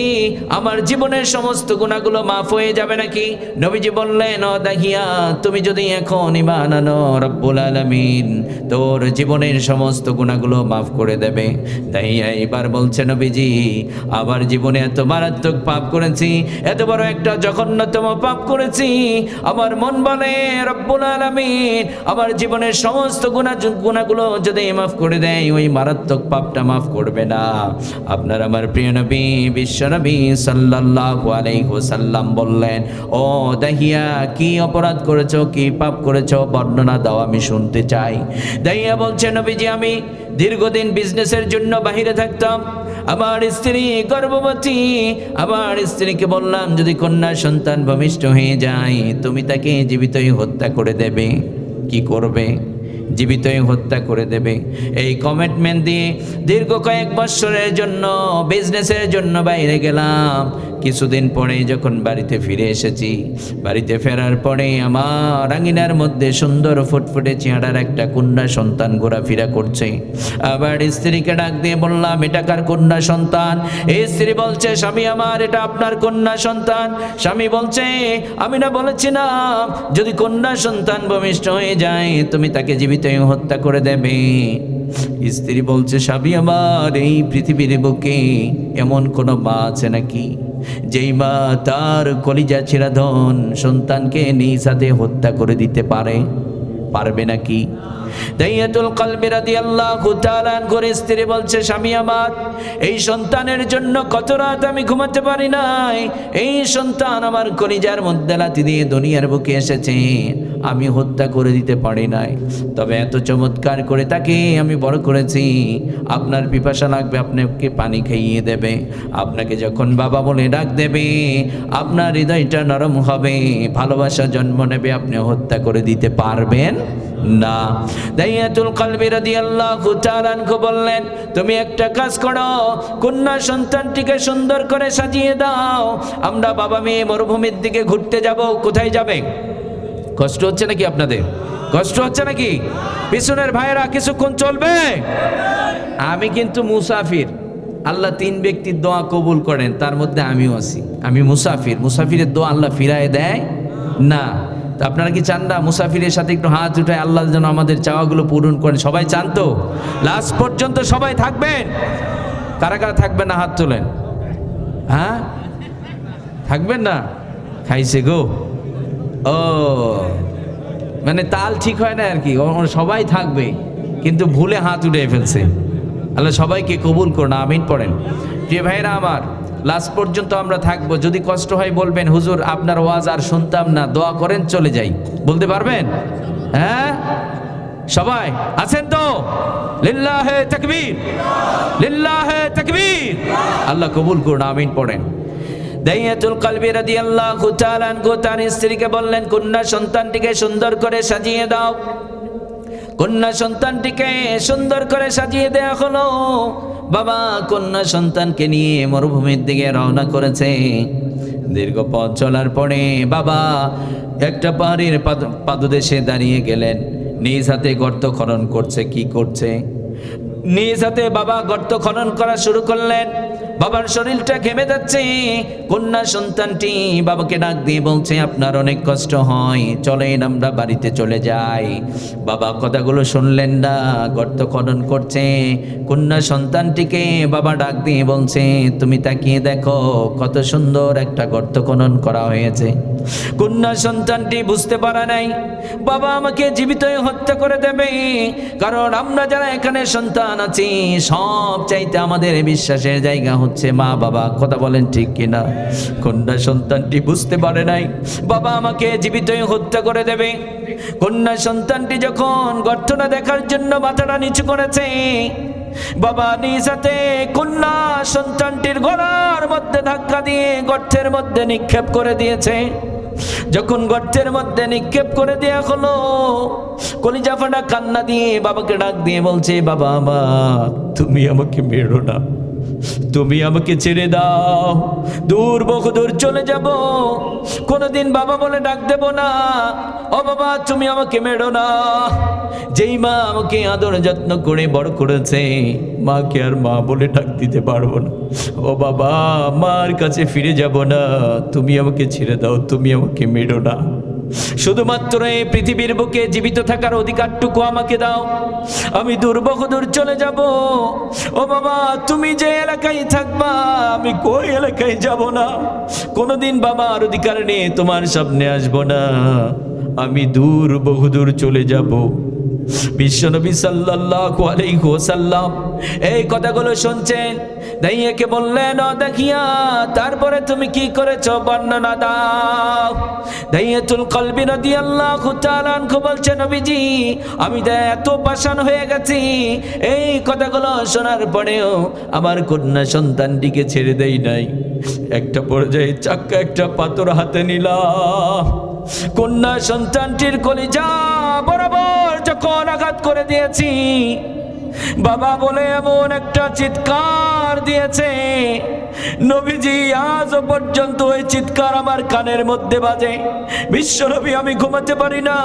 Speaker 1: আমার জীবনের সমস্ত গুনাহগুলো মাফ হয়ে যাবে নাকি? নবীজি বললেন, ও দাহিয়া তুমি যদি এখন ঈমান আনো, রব্বুল আলামিন তোর জীবনের সমস্ত গুনাহগুলো মাফ করে দেবে। দাহিয়া এবার বলছে, নবীজি আমার জীবনে এত মারাত্মক পাপ করেছি, এত বড় একটা জঘন্যতম পাপ করেছি, আমার মন বলে রব্বুল আলামিন আমার জীবনের সমস্ত গুনাহগুলো যদি মাফ করে দেয়, ওই মারাত্মক পাপটা মাফ করবে না। আপনার আমার প্রিয় নবী বিশ্বনবী সাল্লাল্লাহু আলাইহি ওয়াসাল্লাম বললেন, ও দাহিয়া কি অপরাধ করেছো, কি পাপ করেছো, বর্ণনা দাও, আমি শুনতে চাই। দাহিয়া বলছে, নবীজি আমি দীর্ঘদিন বিজনেসের জন্য বাহিরে থাকতাম, আমার স্ত্রী গর্ভবতী, আমার স্ত্রীকে বললাম যদি কন্যা সন্তান ভূমিষ্ঠ হয়ে যায় তুমি তাকে জীবিতই হত্যা করে দেবে। কি করবে? জীবিতই হত্যা করে দেবে। এই কমিটমেন্ট দিয়ে দীর্ঘ কয়েক বছরের জন্য বিজনেসের জন্য বাইরে গেলাম। কিছুদিন পরে যখন বাড়িতে ফিরে এসেছি, বাড়িতে ফেরার পরে আমার আঙিনার মধ্যে সুন্দর ফুটফুটে চেহারার একটা কন্যা সন্তান ঘোরাফেরা করছে। আবার স্ত্রীকে ডাক দিয়ে বললাম, এটা কার কন্যা সন্তান? এই স্ত্রী বলছে, স্বামী আমার এটা আপনার কন্যা সন্তান। স্বামী বলছে, আমি না বলেছিলাম যদি কন্যা সন্তান ভূমিষ্ঠ হয়ে যায় তুমি তাকে জীবিতই হত্যা করে দেবে? স্ত্রী বলছে, স্বামী আমার এই পৃথিবীর বুকে এমন কোনো মা আছে নাকি যেই মা তার কলিজা ছেঁড়া ধন সন্তানকে নিজ হাতে হত্যা করে দিতে পারবে নাকি? দাইয়াতুল কলবি রাদিয়াল্লাহু তাআলা করে স্ত্রী বলছে, স্বামী আমার এই সন্তানের জন্য কত রাত আমি ঘুমাতে পারি নাই। এই সন্তান আমার কলিজার মধ্যে লাথি দিয়ে দুনিয়ার বুকে এসেছে, আমি হত্যা করে দিতে পারি নাই, তবে এত চমৎকার করে তাকে আমি বড় করেছি। আপনার পিপাসা লাগবে, আপনাকে পানি খাইয়ে দেবে। আপনাকে যখন বাবা বলে ডাক দেবে, আপনার হৃদয়টা নরম হবে, ভালোবাসা জন্ম নেবে, আপনি হত্যা করে দিতে পারবেন না। দাইয়াতুল কলবি রাদিয়াল্লাহু তাআলা আনহু বললেন, তুমি একটা কাজ করো, কন্যা সন্তানটিকে সুন্দর করে সাজিয়ে দাও। আমরা বাবা মেয়ে মরুভূমির দিকে ঘুরতে যাব। কোথায় যাবে? কষ্ট হচ্ছে নাকি আপনাদের? কষ্ট হচ্ছে নাকি? পিছনের ভাইয়েরা কিছুক্ষণ চলবে। আমি কিন্তু মুসাফির। আল্লাহ 3 ব্যক্তির দোয়া কবুল করেন, তার মধ্যে আমিও আছি। আমি মুসাফির। মুসাফিরের দোয়া আল্লাহ ফিরায় দেয় না। তো আপনারা কি চান না মুসাফিরের সাথে একটু হাত উঠায় আল্লাহ যেন আমাদের চাওয়াগুলো পূরণ করেন? সবাই চান তো? লাস্ট পর্যন্ত সবাই থাকবেন? কারা কারা থাকবেন না হাত তোলেন? হ্যাঁ, থাকবেন না? খাইছে গো। ও মানে তাল ঠিক হয় না আর কি, সবাই থাকবে কিন্তু ভুলে হাত উঠে ফেলছে। আল্লাহ সবাইকে কবুল করুন, আমিন পড়েন। প্রিয় ভাইরা আমার, লাস্ট পর্যন্ত আমরা থাকবো। যদি কষ্ট হয় বলবেন, হুজুর আপনার ওয়াজ আর শুনতাম না, দোয়া করেন চলে যাই, বলতে পারবেন? হ্যাঁ, সবাই আছেন তো? লিল্লাহে তাকবীর, লিল্লাহে তাকবীর। আল্লাহ কবুল করুন, আমিন পড়েন। দাইয়াতুল কলবি রাদিয়াল্লাহু তাআলা আনহু তার স্ত্রীকে বললেন, কন্যা সন্তানটিকে সুন্দর করে সাজিয়ে দাও। কন্যা সন্তানটিকে সুন্দর করে সাজিয়ে দেয়া হলো। বাবা কন্যা সন্তানকে নিয়ে মরুভূমির দিকে রওনা করেছে। দীর্ঘ পথ চলার পরে বাবা একটা পাহাড়ের পাদদেশে দাঁড়িয়ে গেলেন। নিজ হাতে গর্ত খনন করছে। কি করছে? নিজ হাতে বাবা গর্ত খনন করা শুরু করলেন। বাবার শরীরটা ঘেমে যাচ্ছে। কন্যা সন্তানটি বাবাকে ডাক দিয়ে বলছে, আপনার অনেক কষ্ট হয়, চলেন আমরা বাড়িতে চলে যাই। বাবা কথাগুলো শুনলেন না, গর্ত খনন করছে। কন্যা সন্তানটিকে বাবা ডাক দিয়ে বলছে, তুমি তাকিয়ে দেখো কত সুন্দর একটা গর্ত খনন করা হয়েছে। কন্যা সন্তানটি বুঝতে পারা নাই বাবা আমাকে জীবিত হত্যা করে দেবে, কারণ আমরা যারা এখানে সন্তান আছি সব চাইতে আমাদের বিশ্বাসের জায়গা হচ্ছে মা বাবা। কথা বলেন ঠিক কিনা? কন্যা সন্তানটি বুঝতে পারে নাই বাবা আমাকে জীবিত হত্যা করে দেবে। কন্যা সন্তানটি যখন গর্তটা দেখার জন্য মাথাটা নিচু করেছে, বাবা নিজ হাতে কন্যা সন্তানটির গলার মধ্যে ধাক্কা দিয়ে গর্তের মধ্যে নিক্ষেপ করে দিয়েছে। যখন গর্তের মধ্যে নিক্ষেপ করে দেয়া হলো, কলিজা ফাটা কান্না দিয়ে বাবাকে ডাক দিয়ে বলছে, বাবা আমার তুমি আমাকে মেরো না, তুমি আমাকে ছেড়ে দাও, দূর বহুদূর চলে যাব, কোনোদিন বাবা বলে ডাক দেব না। ও বাবা তুমি আমাকে মেরো না। যেই মা আমাকে আদর যত্ন করে বড় করেছে, মাকে আর মা বলে ডাক দিতে পারবো না। ও বাবা মার কাছে ফিরে যাব না, তুমি আমাকে ছেড়ে দাও, তুমি আমাকে মেরো না। শুধুমাত্র এই পৃথিবীর বুকে জীবিত থাকার অধিকারটুকু আমাকে দাও, আমি দূর বহুদূর চলে যাব। ও বাবা তুমি যে এলাকায় থাকবা আমি কই এলাকায় যাব না, কোনোদিন বাবার অধিকার নিয়ে তোমার সামনে আসবো না, আমি দূর বহুদূর চলে যাব। বিশ্বনবী সাল্লাল্লাহু আলাইহি ওয়াসাল্লাম এই কথাগুলো শুনছেন। দাইয়াকে বললেন, ও দেখিয়া তারপরে তুমি কি করেছো বর্ণনা দাও। দাইয়াতুল কলবি রাদিয়াল্লাহু তাআলা আনহু বলছেন, নবীজি আমি এত পাষাণ হয়ে গেছি, এই কথাগুলো শোনার পরেও আমার কন্যা সন্তানটিকে ছেড়ে দেই নাই। একটা পর্যায়ে চাক্কা একটা পাথর হাতে নিলাম, কন্যা সন্তানটির কলিজা বরাবর যখন আঘাত করে দিয়েছি, বাবা বলে এমন একটা চিৎকার দিয়েছে, নবীজি আজ পর্যন্ত ওই চিৎকার আমার কানের মধ্যে বাজে। বিশ্বনবী আমি ঘুমাতে পারি না,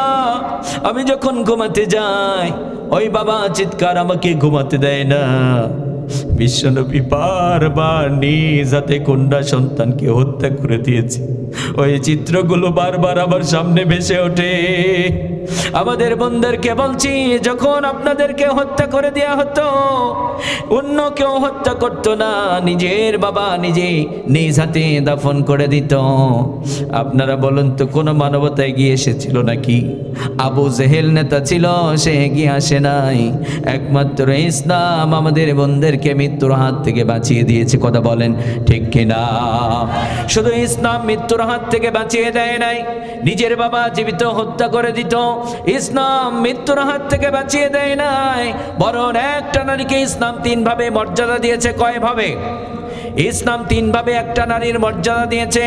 Speaker 1: আমি যখন ঘুমাতে যাই ওই বাবা চিৎকার আমাকে ঘুমাতে দেয় না। বিশ্বনবী বারবার নিজ হাতে কন্যা সন্তানকে হত্যা করে দিয়েছে। ওই চিত্রগুলো বারবার আমার সামনে ভেসে ওঠে। আমাদের বোনদেরকে বলছি, যখন আপনাদেরকে হত্যা করে দেয়া হতো, অন্য কেউ হত্যা করতো না, নিজের বাবা নিজে নিজ হাতে দাফন করে দিত। আপনারা বলুন তো কোনো মানবতা এগিয়ে এসেছিল নাকি? আবু জেহেল নেতা ছিল, সে এগিয়ে আসে নাই। একমাত্র ইসলাম আমাদের বোনদেরকে মৃত্যুর হাত থেকে বাঁচিয়ে দিয়েছে। কথা বলেন ঠিক কিনা? শুধু ইসলাম মৃত্যুর মৃত্যুর হাত থেকে বাঁচিয়ে দেয় নাই, নিজের বাবা জীবিত হত্যা করে দিত। ইসলাম মৃত্যুর হাত থেকে বাঁচিয়ে দেয় নাই, বরং একটা নারীকে ইসলাম 3 ভাবে মর্যাদা দিয়েছে। কয় ভাবে? ইসলাম 3 ভাবে একটা নারীর মর্যাদা দিয়েছে।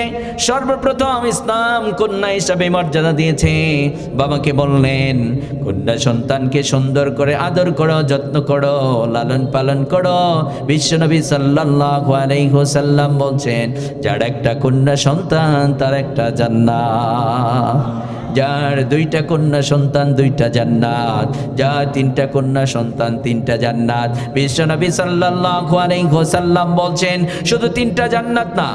Speaker 1: সর্বপ্রথম ইসলাম কন্যা হিসাবে মর্যাদা দিয়েছে। বাবাকে বললেন, কন্যা সন্তানকে সুন্দর করে আদর করো, যত্ন করো, লালন পালন করো। বিশ্বনবী সাল্লাল্লাহু আলাইহি ওয়াসাল্লাম বলছেন, যার একটা কন্যা সন্তান তার একটা জান্নাত, যার 2টা কন্যা সন্তান 2টা জান্নাত, যার 3টা কন্যা সন্তান 3টা জান্নাত। বিশ্বনবী সাল্লাল্লাহু আলাইহি ওয়াসাল্লাম বলছেন, শুধু 3টা জান্নাত না,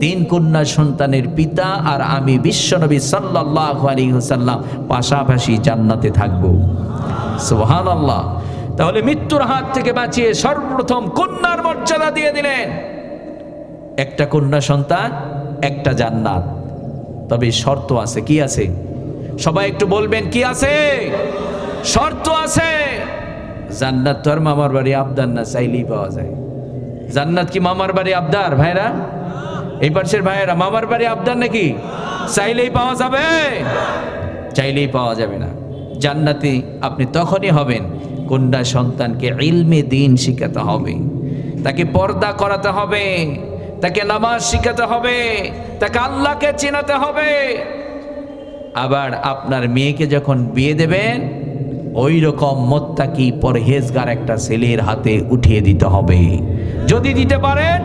Speaker 1: 3 কন্যা সন্তানের পিতা আর আমি বিশ্বনবী সাল্লাল্লাহু আলাইহি ওয়াসাল্লাম পাশাপাশি জান্নাতে থাকব। সুবহানাল্লাহ। তাহলে মৃত্যুর হাত থেকে বাঁচিয়ে সর্বপ্রথম কন্যার মর্যাদা দিয়ে দিলেন। একটা কন্যা সন্তান, একটা জান্নাত। তবে শর্ত আছে। কি আছে? সবাই একটু বলবেন, কি আছে? শর্ত আছে। জান্নাত তো আর মামার বাড়ি আবদার না, চাইলেই পাওয়া যায়। জান্নাত কি মামার বাড়ি আবদার? ভাইরা, এই পাশের ভাইয়েরা, মামার বাড়ি আবদার নাকি? চাইলেই পাওয়া যাবে? চাইলেই পাওয়া যাবে না। জান্নাতি আপনি তখনই হবেন, কন্যা সন্তানকে ইলমে দ্বীন শিখাতে হবে, তাকে পর্দা করাতে হবে, তাকে নামাজ শিখাতে হবে, তাকে আল্লাহকে চেনাতে হবে। আবার আপনার মেয়েকে যখন বিয়ে দেবেন, ওই রকম মুত্তাকি পরহেজগার একটা ছেলের হাতে উঠিয়ে দিতে হবে। যদি দিতে পারেন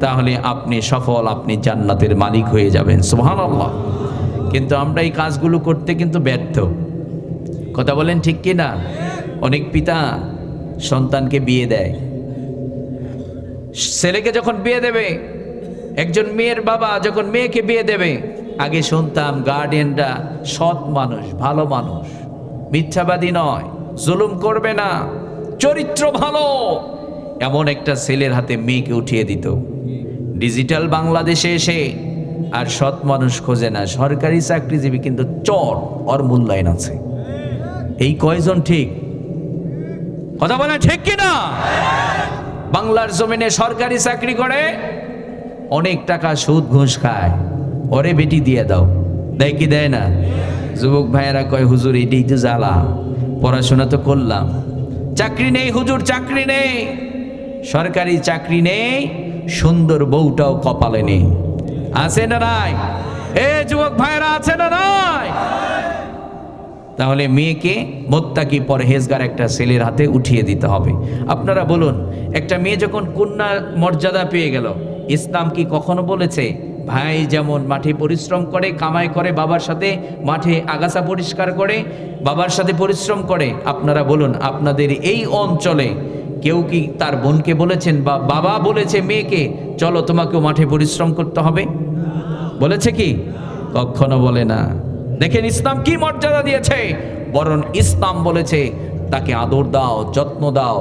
Speaker 1: তাহলে আপনি সফল, আপনি জান্নাতের মালিক হয়ে যাবেন। সুবহানাল্লাহ। কিন্তু আমরা এই কাজগুলো করতে কিন্তু ব্যর্থ। কথা বলেন ঠিক কি না? অনেক পিতা সন্তানকে বিয়ে দেয়, ছেলেকে যখন বিয়ে দেবে, একজন মেয়ের বাবা যখন মেয়েকে বিয়ে দেবে, আগে শুনতাম গার্ডিয়ানরা সৎ মানুষ, ভালো মানুষ, মিথ্যাবাদী নয়, জুলুম করবে না, চরিত্র ভালো, এমন একটা ছেলের হাতে মেয়েকে উঠিয়ে দিত। ডিজিটাল বাংলাদেশে এসে আর সৎ মানুষ খোঁজে না, সরকারি চাকরিজীবী কিন্তু চর, ওর মূল্যায়ন আছে। এই কয়জন ঠিক? কথা বলে ঠিক কিনা? বাংলার জমিনে সরকারি চাকরি করে, অনেক টাকা সুদ ঘুষ খায়, ওরে বেটি দিয়ে দাও, দেয় কি দেয় না? যুবক ভাইয়েরা কয়, হুজুর এটাই তো জ্বালা, পড়াশোনা তো করলাম, চাকরি নেই হুজুর, চাকরি নেই, সরকারি চাকরি নেই, সুন্দর বউটাও কপালে নেই। আছে না নাই? এ যুবক ভাইয়েরা, আছে না নাই? তাহলে মেয়েকে মুত্তাকি পরহেজগার একটা ছেলের হাতে উঠিয়ে দিতে হবে। আপনারা বলুন, একটা মেয়ে যখন কন্যা মর্যাদা পেয়ে গেল, ইসলাম কি কখনো বলেছে ভাই যেমন মাঠে পরিশ্রম করে, কামাই করে, বাবার সাথে মাঠে আগাছা পরিষ্কার করে, বাবার সাথে পরিশ্রম করে, আপনারা বলুন আপনাদের এই অঞ্চলে কেউ কি তার বোনকে বলেছেন বা বাবা বলেছে মেয়েকে চলো তোমাকেও মাঠে পরিশ্রম করতে হবে? বলেছে কি? কখনো বলে না। দেখেন ইসলাম কি মর্যাদা দিয়েছে। বরং ইসলাম বলেছে তাকে আদর দাও, যত্ন দাও।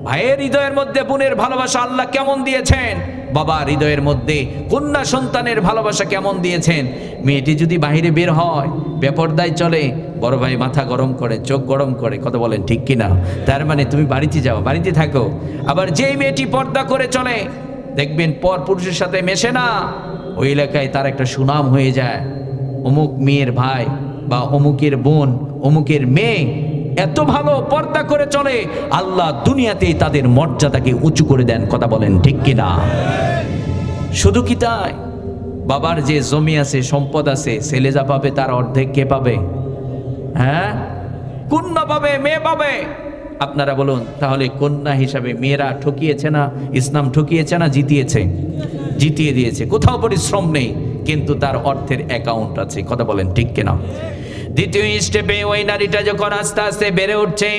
Speaker 1: ভাইয়ের হৃদয়ের মধ্যে বোনের ভালোবাসা আল্লাহ কেমন দিয়েছেন, বাবার হৃদয়ের মধ্যে কন্যা সন্তানের ভালোবাসা কেমন দিয়েছেন। মেয়েটি যদি বাইরে বের হয়, বেপরদায় চলে, বড় ভাই মাথা গরম করে, চোখ গরম করে। কথা বলেন ঠিক কিনা? তার মানে তুমি বাড়িতে যাও, বাড়িতে থাকো। আবার যেই মেয়েটি পর্দা করে চলে, দেখবেন পর পুরুষের সাথে মেশে না, ওই এলাকায় তার একটা সুনাম হয়ে যায়। অমুক মেয়ের ভাই বা অমুকের বোন, অমুকের মেয়ে এত ভালো পর্দা করে চলে, আল্লাহ দুনিয়াতেই তাদের মর্যাদাকে উঁচু করে দেন। কথা বলেন ঠিক কিনা? শুধু কি তাই? বাবার যে জমি আছে, সম্পদ আছে, ছেলে যা পাবে তার অর্ধেক কে পাবে? হ্যাঁ, কন্যা পাবে, মেয়ে পাবে। আপনারা বলুন, তাহলে কন্যা হিসাবে মেয়েরা ঠকিয়েছে না? ইসলাম ঠকিয়েছে না জিতিয়েছে? জিতিয়ে দিয়েছে। কোথাও পরিশ্রম নেই, কিন্তু তার অর্থের অ্যাকাউন্ট আছে। কথা বলেন ঠিক কিনা? দ্বিতীয় স্টেপে ওই নারীটা যখন আস্তে আস্তে বেড়ে উঠছে,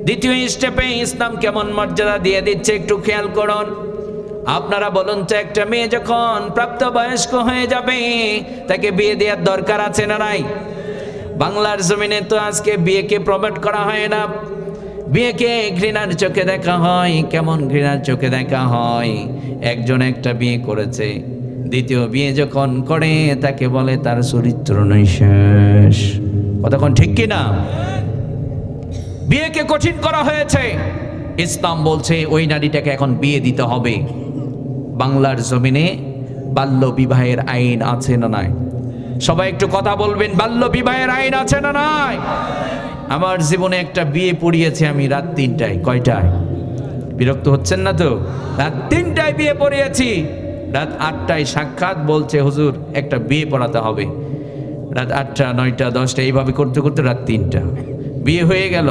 Speaker 1: দ্বিতীয় স্টেপে ইসলাম কেমন মর্যাদা দিয়ে দিচ্ছে একটু খেয়াল করুন। আপনারা বলুন তো, একটা মেয়ে যখন প্রাপ্তবয়স্ক হয়ে যাবে, তাকে বিয়ে দেওয়ার দরকার আছে না নাই? বাংলার জমিনে তো আজকে বিয়েকে প্রমোট করা হয় না, বিয়েকে ঘৃণার চোখে দেখা হয়। কেমন ঘৃণার চোখে দেখা হয়? একজন একটা বিয়ে করেছে, দ্বিতীয় বিয়ে যখন করে তাকে বলে তার চরিত্র নয় শেষ। কতক্ষণ ঠিক কিনা? বিয়েকে কঠিন করা হয়েছে। ইসলাম বলছে ওই নারীটাকে এখন বিয়ে দিতে হবে। বাংলার জমিনে বাল্য বিবাহের আইন আছে না নাই? সবাই একটু কথা বলবেন, বাল্য বিবাহের আইন আছে না নাই? আমার জীবনে একটা বিয়ে পড়িয়েছে আমি রাত 3টায়। কয়টায়? বিরক্ত হচ্ছেন না তো? রাত 3টায় বিয়ে পড়িয়েছি। রাত 8টায় সাক্ষাৎ, বলছে হুজুর একটা বিয়ে পড়াতে হবে। রাত 8টা 9টা 10টা এইভাবে করতে করতে রাত 3টা বিয়ে হয়ে গেল।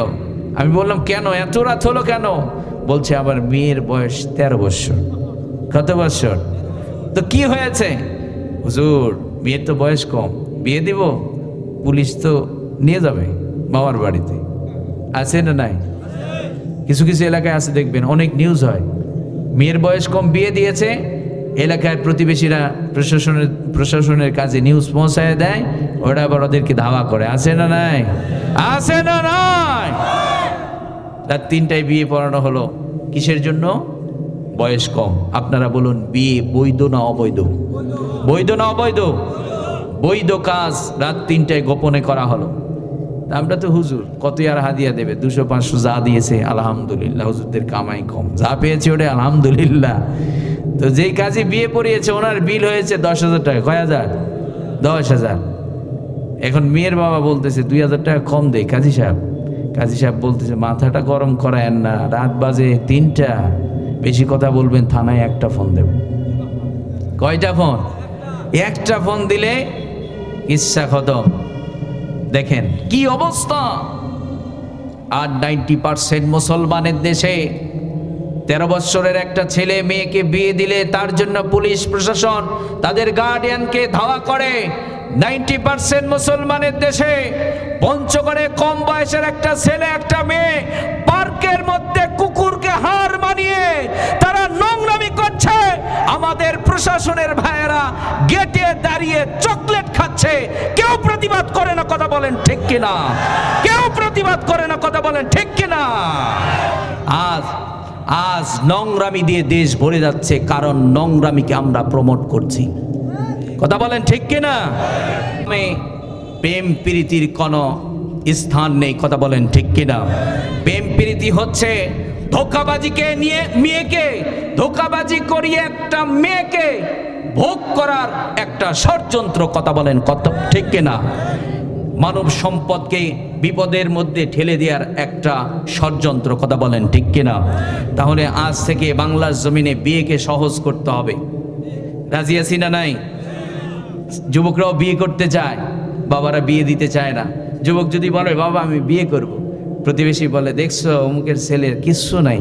Speaker 1: আমি বললাম কেন এত রাত হলো কেন? বলছে আবার মেয়ের বয়স 13 বছর। কত বছর? তো কি হয়েছে? হুজুর মেয়ের তো বয়স কম, বিয়ে দিব, পুলিশ তো নিয়ে যাবে বাবার বাড়িতে। আছে না নাই? কিছু কিছু এলাকায় আছে, দেখবেন অনেক নিউজ হয়, মেয়ের বয়স কম বিয়ে দিয়েছে, এলাকার প্রতিবেশীরা প্রশাসনের কাজে নিউজ পৌঁছায় দেয়, ওরা আবার ওদেরকে ধাওয়া করে। আছে না নাই? আছে না নাই? রাত 3টায় বিয়ে পড়ানো হলো কিসের জন্য? বয়স কম। আপনারা বলুন বিয়ে বৈধ না অবৈধ? বৈধ না অবৈধ? বৈধ কাজ রাত 3টায় গোপনে করা হলো। আমরা তো হুজুর কত আর হাদিয়া দেবে, 200-500 যা দিয়েছে আলহামদুলিল্লাহ, হুজুরদের কামাই কম, যা পেয়েছে ওটা আলহামদুলিল্লাহ। তো যেই কাজে বিয়ে পড়িয়েছে ওনার বিল হয়েছে 10,000 টাকা। কয় হাজার? 10,000। এখন মেয়ের বাবা বলতেছে 2,000 টাকা কম দেয় কাজী সাহেব। কাজী সাহেব বলতেছে মাথাটা গরম করায়েন না, রাত বাজে 3টা, বেশি কথা বলবেন থানায় একটা ফোন দেব। কয়টা ফোন? একটা ফোন দিলে ইচ্ছা খতম। দেখেন কি অবস্থা। আর 90% মুসলমানের দেশে 13 বছরের একটা ছেলে মেয়েকে বিয়ে দিলে তার জন্য পুলিশ প্রশাসন তাদের গার্ডিয়ানকে ধাওয়া করে। 90% মুসলমানের দেশে পঞ্চগড়ে কম বয়সের একটা ছেলে একটা মেয়ে পার্কের মধ্যে কুকুরকে হার মানিয়ে তারা নোংরামি করছে। আমাদের প্রশাসনের ভাইয়েরা গেটে দাঁড়িয়ে চকলেট খাচ্ছে। কেউ প্রতিবাদ করে না, কথা বলেন ঠিক কিনা? কেউ প্রতিবাদ করে না, কথা বলেন ঠিক কিনা? আজ নোংরামি দিয়ে দেশ ভরে যাচ্ছে, কারণ নোংরামিকে আমরা প্রমোট করছি। কথা বলেন ঠিক কিনা? প্রেম প্রীতির কোনো স্থান নেই। কথা বলেন ঠিক কিনা? প্রেম প্রীতি হচ্ছে ধোঁকাবাজিকে নিয়ে মেয়েকে ধোঁকাবাজি করিয়ে একটা মেয়েকে ভোগ করার একটা ষড়যন্ত্র। কথা বলেন কত ঠিক কিনা? মানব সম্পদকে বিপদের মধ্যে ঠেলে দেওয়ার একটা ষড়যন্ত্র। কথা বলেন ঠিক কিনা? তাহলে আজ থেকে বাংলার জমিনে বিয়েকে সহজ করতে হবে। রাজি আছি না নাই? যুবকরাও বিয়ে করতে চায়, বাবারা বিয়ে দিতে চায় না। যুবক যদি বলে বাবা আমি বিয়ে করব, প্রতিবেশী বলে দেখছো অমুকের ছেলের কিচ্ছু নাই,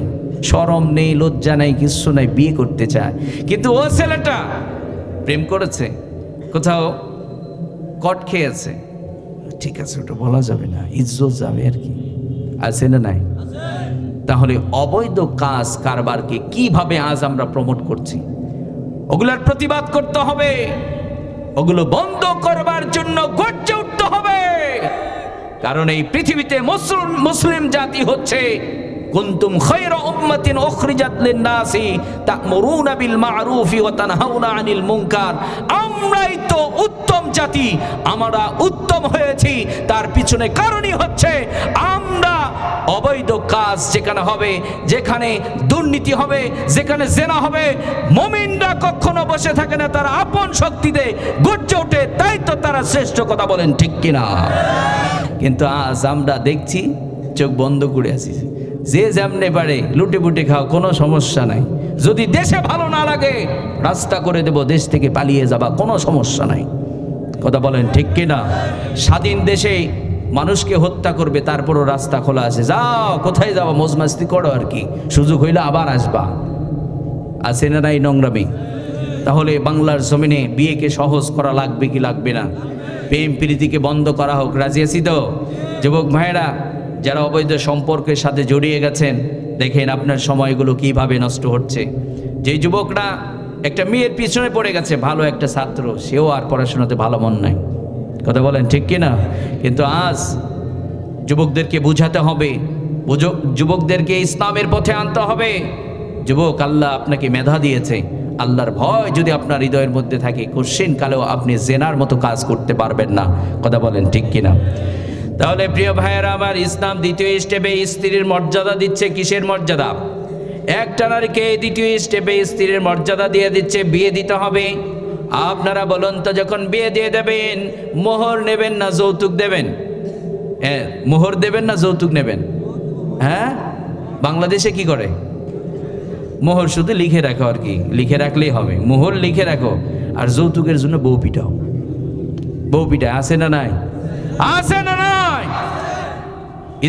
Speaker 1: শরম নেই, লজ্জা নাই, কিচ্ছু নাই, বিয়ে করতে চায়। কিন্তু ও ছেলেটা প্রেম করেছে, কোথাও কট খেয়েছে, ঠিক আছে ওটা বলা যাবে না, ইজ্জত যাবে আর কি। আছে না নাই? তাহলে অবৈধ কাজ কারবারকে কিভাবে আজ আমরা প্রমোট করছি? ওগুলার প্রতিবাদ করতে হবে, ওগুলো বন্ধ করবার জন্য গর্জে উঠতে হবে। কারণ এই পৃথিবীতে মুসলিম জাতি হচ্ছে কুনতুম খায়রা উম্মাতিন উখরিজাত লিন-নাসি তা'মুরুনা বিল মা'রুফি ওয়া তানহাউনা আনিল মুনকার। আমরাই তো উত্তম জাতি, আমরা উত্তম হয়েছি, তার পিছনে কারণই হচ্ছে আমরা অবৈধ কাজ যেখানে হবে, যেখানে দুর্নীতি হবে, যেখানে জেনা হবে, মুমিনরা কখনো বসে থাকে না, তারা আপন শক্তিতে গর্জে ওঠে, তাই তো তারা শ্রেষ্ঠ। কথা বলেন ঠিক কিনা? কিন্তু আজ আমরা দেখছি চোখ বন্ধ করে আছি, যে যেমনে পারে লুটে পুটে খাও, কোনো সমস্যা নাই। যদি দেশে ভালো না লাগে রাস্তা করে দেব, দেশ থেকে পালিয়ে যাবা, কোনো সমস্যা নাই। কথা বলেন ঠিক কিনা? স্বাধীন দেশে মানুষকে হত্যা করবে, তারপরও রাস্তা খোলা আছে, যাও কোথায় যাওয়া, মজমাস্তি করো আর কি, সুযোগ হইলে আবার আসবা। আছে না নাই নোংরামি? তাহলে বাংলার জমিনে বিয়েকে সহজ করা লাগবে কি লাগবে না? প্রেম প্রীতিকে বন্ধ করা হোক। রাজি আছি তো? যুবক ভাইয়েরা যারা অবৈধ সম্পর্কের সাথে জড়িয়ে গেছেন, দেখেন আপনার সময়গুলো কিভাবে নষ্ট হচ্ছে। যে যুবকরা একটা মেয়ের পিছনে পড়ে গেছে, ভালো একটা ছাত্র, সেও আর পড়াশোনাতে ভালো মন নাই। কথা বলেন ঠিক কিনা? কিন্তু আজ যুবকদেরকে বুঝাতে হবে, যুবকদেরকে ইসলামের পথে আনতে হবে। যুবক, আল্লাহ আপনাকে মেধা দিয়েছে, আল্লাহর ভয় যদি আপনার হৃদয়ের মধ্যে থাকে, কোশ্চিন কালেও আপনি জেনার মতো কাজ করতে পারবেন না। কথা বলেন ঠিক কিনা? তাহলে প্রিয় ভাইয়েরা আমার, ইসলাম দ্বিতীয় স্টেপে স্ত্রীর মর্যাদা দিচ্ছে। কিসের মর্যাদা? একটা নারীকে দ্বিতীয় স্টেপে স্ত্রীর মর্যাদা দিয়ে দিচ্ছে, বিয়ে দিতে হবে। আপনারা বলুন তো, যখন বিয়ে দিয়ে দেবেন মোহর নেবেন না যৌতুক দেবেন? মোহর দেবেন না যৌতুক নেবেন? হ্যাঁ, বাংলাদেশে কি করে? মোহর শুধু লিখে রাখো, আর কি লিখে রাখলেই হবে। মোহর লিখে রাখো, আর যৌতুকের জন্য বউ পিটাও। বউ পিটা আছে না নাই? আছে না নাই?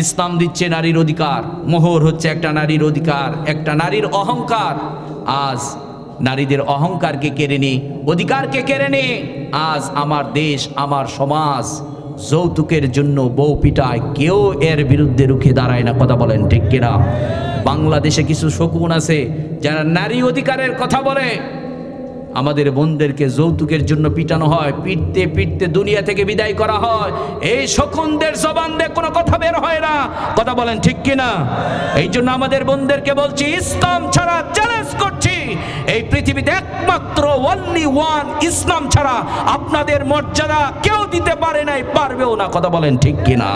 Speaker 1: ইসলাম দিচ্ছে নারীর অধিকার। মোহর হচ্ছে একটা নারীর অধিকার, একটা নারীর অহংকার। আজ নারীদের অহংকারকে কেড়ে নে, অধিকারকে কেড়ে নে। আজ আমার দেশ, আমার সমাজ যৌতুকের জন্য বউ পিটায়, কেউ এর বিরুদ্ধে রুখে দাঁড়ায় না। কথা বলেন ঠিক কিনা? বাংলাদেশে কিছু শকুন আছে যারা নারী অধিকারের কথা বলে। আমাদের বোনদেরকে যৌতুকের জন্য পিটানো হয়, পিটতে পিটতে দুনিয়া থেকে বিদায় করা হয়। এই শকুনদের জবান দিয়ে কোনো কথা বের হয় না। কথা বলেন ঠিক কিনা? এই জন্য আমাদের বোনদেরকে বলছি, ইসলাম ছাড়া চ্যালেঞ্জ করছি, এই পৃথিবীতে একমাত্র ওনলি ওয়ান ইসলাম ছাড়া আপনাদের মর্যাদা কেউ দিতে পারে নাই, পারবেও না। কথা বলেন ঠিক কিনা?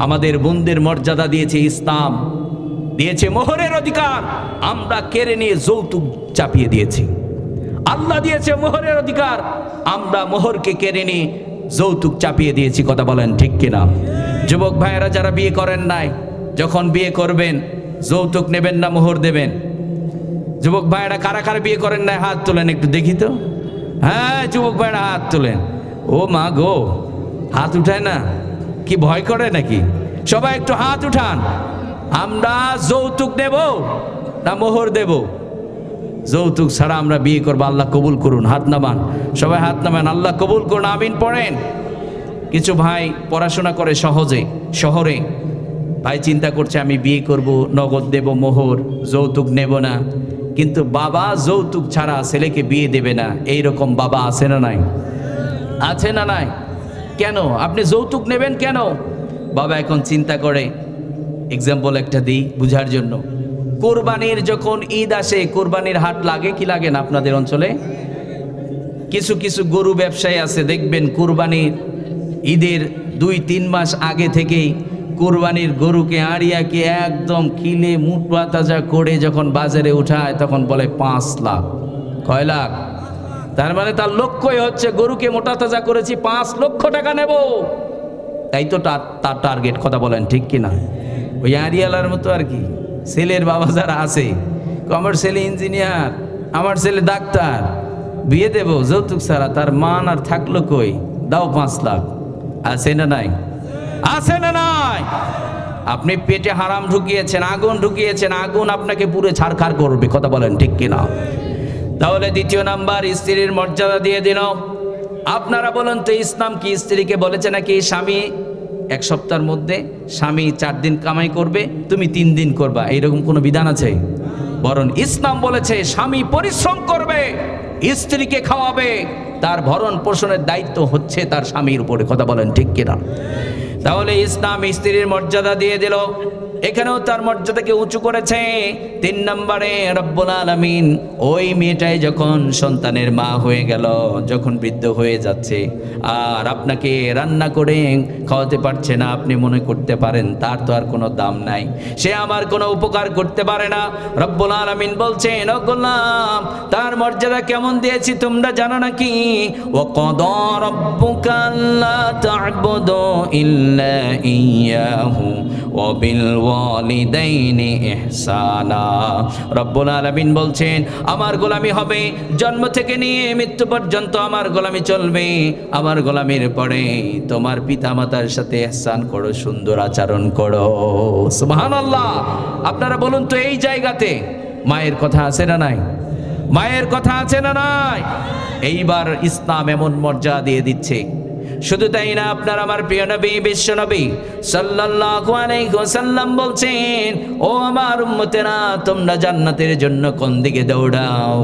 Speaker 1: আমাদের বোনদের মর্যাদা দিয়েছে ইসলাম, দিয়েছে মোহরের অধিকার। আমরা কেড়ে নিয়ে যৌতুক চাপিয়ে দিয়েছি। আল্লাহ দিয়েছে মোহরের অধিকার, আমরা মোহরকে কেড়ে নিয়ে যৌতুক চাপিয়ে দিয়েছি। কথা বলেন ঠিক কিনা? যুবক ভাইয়েরা যারা বিয়ে করেন নাই, যখন বিয়ে করবেন যৌতুক নেবেন না মোহর দেবেন? যুবক ভাইয়েরা কারা কারা বিয়ে করেন নাই হাত তোলেন একটু দেখি তো। হ্যাঁ, যুবক ভাইয়েরা হাত তোলেন। ও মা গো, হাত উঠায় না? কি ভয় করে নাকি? সবাই একটু হাত উঠান। আমরা যৌতুক দেব না মোহর দেব? যৌতুক ছাড়া আমরা বিয়ে করবো। আল্লাহ কবুল করুন। হাত নামান, সবাই হাত নামান। আল্লাহ কবুল করুন, আমিন পড়েন। কিছু ভাই পড়াশোনা করে শহরে, ভাই চিন্তা করছে আমি বিয়ে করব, নগদ দেব মোহর, যৌতুক নেব না। কিন্তু বাবা যৌতুক ছাড়া ছেলেকে বিয়ে দেবে না, এইরকম বাবা আছে না নাই? আছে না নাই? কেন আপনি যৌতুক নেবেন কেন? বাবা এখন চিন্তা করে। এক্সাম্পল একটা দিই বুঝার জন্য। কোরবানির যখন ঈদ আসে, কোরবানির হাট লাগে কি লাগে না আপনাদের অঞ্চলে? কিছু কিছু গরু ব্যবসায়ী আছে, দেখবেন কোরবানির ঈদের 2-3 মাস আগে থেকেই কোরবানির গরুকে আড়িয়াকে একদম কিলে মুটপা তাজা করে যখন বাজারে উঠায়, তখন বলে 5 লাখ। কয় লাখ? তার মানে তার লক্ষ্যই হচ্ছে গরুকে মোটা তাজা করেছি, 5 লক্ষ টাকা নেব। তাই তো তার টার্গেট। কথা বলেন ঠিক কিনা? ওই আড়িয়ালার মতো আর কি। ছেলের বাবা যারা আছে, আমার ছেলে ইঞ্জিনিয়ার, আমার ছেলে ডাক্তার, বিয়ে দেব যৌতুক ছাড়া, তার মান আর থাকলো কই? দাও 5 লাখ। আছে না নাই? আছে না নাই? আপনি পেটে হারাম ঢুকিয়েছেন, আগুন ঢুকিয়েছেন, আগুন আপনাকে পুরো ছারখার করবে। কথা বলেন ঠিক কিনা? তাহলে দ্বিতীয় নাম্বার, স্ত্রীর মর্যাদা দিয়ে দিন। আপনারা বলেন তো, ইসলাম কি স্ত্রীকে বলেছে নাকি স্বামী 1 সপ্তাহের মধ্যে স্বামী 4 দিন কামাই করবে, তুমি 3 দিন করবা, এইরকম কোনো বিধান আছে? বরং ইসলাম বলেছে স্বামী পরিশ্রম করবে, স্ত্রীকে খাওয়াবে, তার ভরণ পোষণের দায়িত্ব হচ্ছে তার স্বামীর উপরে। কথা বলেন ঠিক কিনা? তাহলে ইসলাম স্ত্রীর মর্যাদা দিয়ে দিল, এখানেও তার মর্যাদাকে উঁচু করেছে। 3 নম্বরে রব্বুল আলামিন ওই মেয়েটাই যখন সন্তানের মা হয়ে গেল, যখন বৃদ্ধ হয়ে যাচ্ছে, আর আপনাকে রান্না করে খাওয়াতে পারছে না, আপনি মনে করতে পারেন তার তো আর কোনো দাম নাই, সে আমার কোনো উপকার করতে পারে না। রব্বুল আলামিন বলছেন, ও গোলাম, তার মর্যাদা কেমন দিয়েছি তোমরা জানো নাকি? ওয়া ক্বাদা রাব্বুকা আল্লা তা'বুদু ইল্লা ইয়্যাহু ওয়া বিল ওয়ালিদাইনি ইহসানা। রব্বুল আলামিন বলছেন, আমার গোলামি হবে, জন্ম থেকে নিয়ে মৃত্যু পর্যন্ত আমার গোলামি চলবে। আমার গোলামির পরে তোমার পিতামাতার সাথে ইহসান করো, সুন্দর আচরণ করো। সুবহানাল্লাহ। আপনারা বলুন তো, এই জায়গাতে মায়ের কথা আছে না নাই? মায়ের কথা আছে না নাই? এইবার ইসলাম এমন মর্যাদা দিয়ে দিচ্ছে। শুধু তাই না, আপনার আমার প্রিয় নবী বিশ্ব নবী সাল্লাল্লাহু আলাইহি ওয়াসাল্লাম বলছেন, ও আমার উম্মতেরা, তোমরা জান্নাতের জন্য কোন দিকে দৌড়াও?